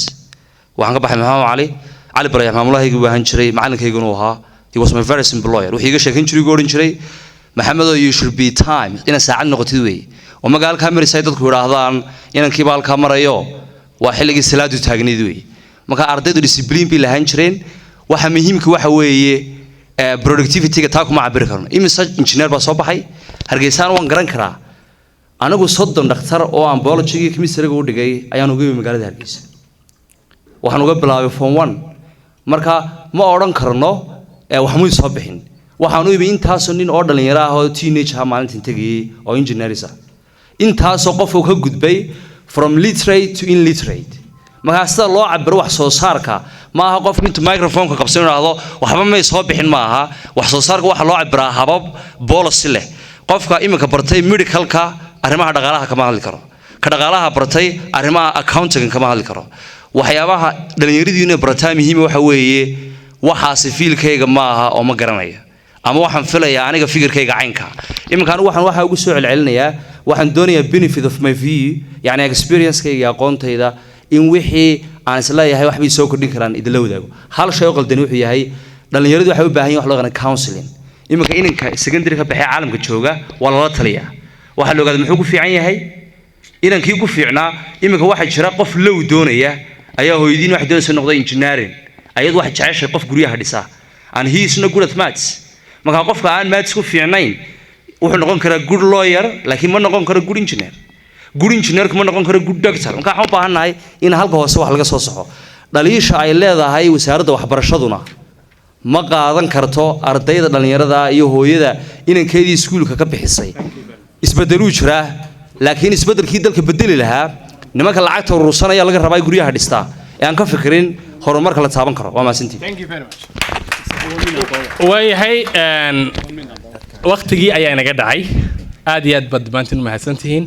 waxaan ka baxay Maxamed Ali Ibrahim maamulahaygu waan jiray macallinkayguna uu ahaa he was my very simple lawyer wixii iga sheekan jiray go'orin jiray Maxamedo you should be time ina saacad noqotid way oo magaalka marisay dadku yiraahdaan inankii baalka marayo waa xilligii salaadu taagneed way marka ardaydu discipline bi lahaan jireen waxa muhiimka waxa weeye productivity-ga taa kuma cabir karno imisa engineer baa soo baxay Hargeysaan waan garan karaa anigu 30 dhakhtar oo aan biology-ga chemistry-ga u dhigay ayaan uga yimid magaalada Hargeysa waxaan uga bilaabay form 1 marka ma oran karno wax muu soo bixin waxaan u yimid intaas nin oo dhalinyaro ah oo teenage ah maalintii tagay oo engineers ah intaas oo qof ka gudbay from literate to illiterate marka sida loo cabiro wax soo saarka ma aha qof inta microphone-ka qabsan yiraahdo waxba ma soo bixin ma aha wax soo saarka waxa loo cabiraa habab policy leh qofka imika bartay medical-ka arrimaha dhaqaalaha kama hadli karo ka dhaqaalaha bartay arrimaha accounting kama hadli karo waxyaabaha dhalinyaradu inay bartaan muhiim waxa weeye waxaasi fiilkayga ma aha oo ma garanayo ama waxaan filayaa aniga fikirkayga caynka iminka anigu waxa ugu soo celcelinayaa waxaan doonayaa benefit of my view yani experience-kayga aqoontayda in wixii aan isla yahay wax bay soo kordhin karaan idin la wadaago hal shay oo qaldan wuxuu yahay dhalinyaradu waxay u baahan yihiin wax loo yaqaan counseling iminka inanka secondary ka baxay caalamka jooga waa la taliyaa waxa loo ogaaday muxuu ku fiican yahay inankii ku fiicnaa iminka waxaa jira qof low doonaya ayaa hooyadiin wax doonaysa noqday engineering ayadu wax jeceshay qof guryaha dhisaa and he is not good at maths marka qofka aan maths ku fiicnayn wuxuu noqon karaa good lawyer laakiin ma noqon karo good engineer kuma noqon karo good doctor marka waxaan u baahanahay in halka hoose wax laga soo saxo dhaliisha ay leedahay wasaaradda waxbarashaduna ma qaadan karto ardayda dhalinyarada iyo hooyada inankeedii iskuulka ka bixisay isbedeluu jiraa laakiin isbedelkii dalka bedeli lahaa nimanka lacagta urursanaya laga rabaa guryaha dhistaa ee aan ka fikirin horumarka la taaban karo waa maasantii waayahay waqtigii ayaa inaga dhacay aad iyo aad baad dhammaantiin u mahadsantihiin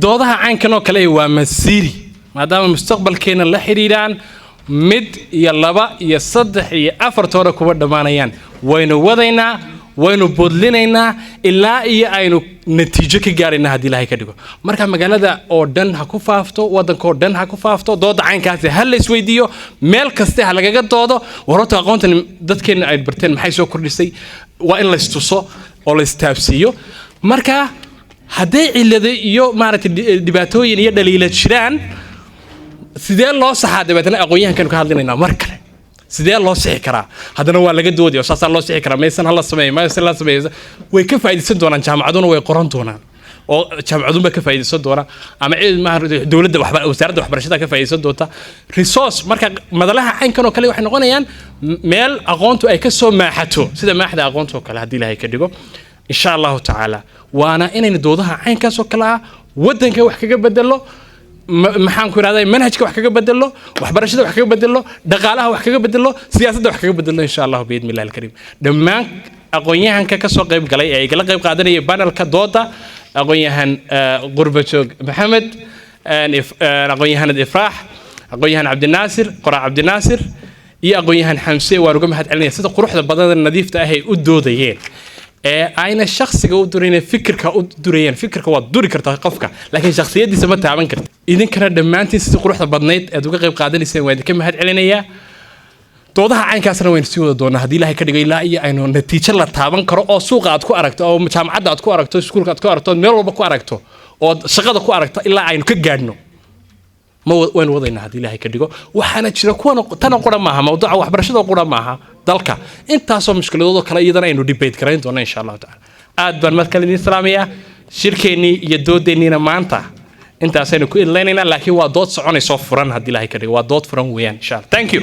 doodaha caynkan oo kale waa masiiri maadaama mustaqbalkeena la xiriiraan mid iyo laba iyo saddex iyo afar toona kuba dhammaanayaan waynu wadaynaa waynu bodlinaynaa ilaa iyo aynu natiijo ka gaaraynaa haddii ilaahay ka dhigo marka magaalada oo dhan ha ku faafto waddanka oo dhan ha ku faafto dooda caynkaasi ha la isweydiiyo meel kaste ha lagaga doodo wararta aqoontan dadkeena ay barteen maxay soo kordhisay waa in la istuso oo la istaabsiiyo marka hadday cillado iyo maaragtay dhibaatooyin iyo dhaliila jiraan sidee loo saxaa dabeetana aqoon-yahankan ka hadlinaynaa mar kale sidee loo sixi karaa haddana waa laga doodaya saasaa loo sixi karaa maysan hala sameeyo maysan la sameeyo way ka faa'iideysan doonaan jaamacaduna way qoran doonaan oo jaamacadun baa ka faa'iideysan doona ama dowladda wasaaradda waxbarashada ka faa'iideysan doonta resource marka madalaha caynkan oo kale waxay noqonayaan meel aqoontu ay ka soo maaxato sida maaxda aqoonta oo kale haddii ilaahay ka dhigo insha allahu tacaala waana inaynu doodaha caynkaas oo kale ah waddanka wax kaga bedelo maxaan ku irahdaa manhajka wax kaga bedelo waxbarashada wax kaga bedelo dhaqaalaha wax kaga bedelo siyaasadda wax kaga bedelo insha allah biidni illahi alkariim dhammaan aqoon-yahanka ka soo qayb galay ee igala qayb qaadanaya panelka dooda aqoon-yahan qurbajoog maxamed aqoon-yahanad ifraax aqoon-yahan cabdinaasir qoraa cabdinaasir iyo aqoon-yahan xamse waan uga mahad celinaya sida quruxda badan nadiifta ah ay u doodayeen ee ayna shakhsiga u durayeen fikirka u durayeen fikirka waa duri kartaa qofka laakiin shakhsiyadiisa ma taaban karto idinkana dhammaantiin sidii quruxda badnayd aad uga qayb qaadanayseen waan idinka mahad celinayaa doodaha caynkaasna waynu sii wada doonaa haddii ilaahay ka dhigo ilaa iyo aynu natiijo la taaban karo oo suuqa aad ku aragto oo jaamacadda aad ku aragto iskuulka aad ku aragto meel walba ku aragto oo shaqada ku aragto ilaa aynu ka gaadhno ma waynu wadaynaa haddii ilaahay ka dhigo waxaana jira kuwan tana qura maaha mawduuca waxbarashada qura maaha dalka intaasoo mushkiladoodoo kale iyadana aynu debate garayn doona insha allahu tacala aad baan markale idin salaamayaa shirkeennii iyo doodeenniina maanta intaasaynu ku idlaynaynaa laakiin waa dood soconaysoo furan haddii ilaahay ka dhigo waa dood furan weeyaan insha allah thank you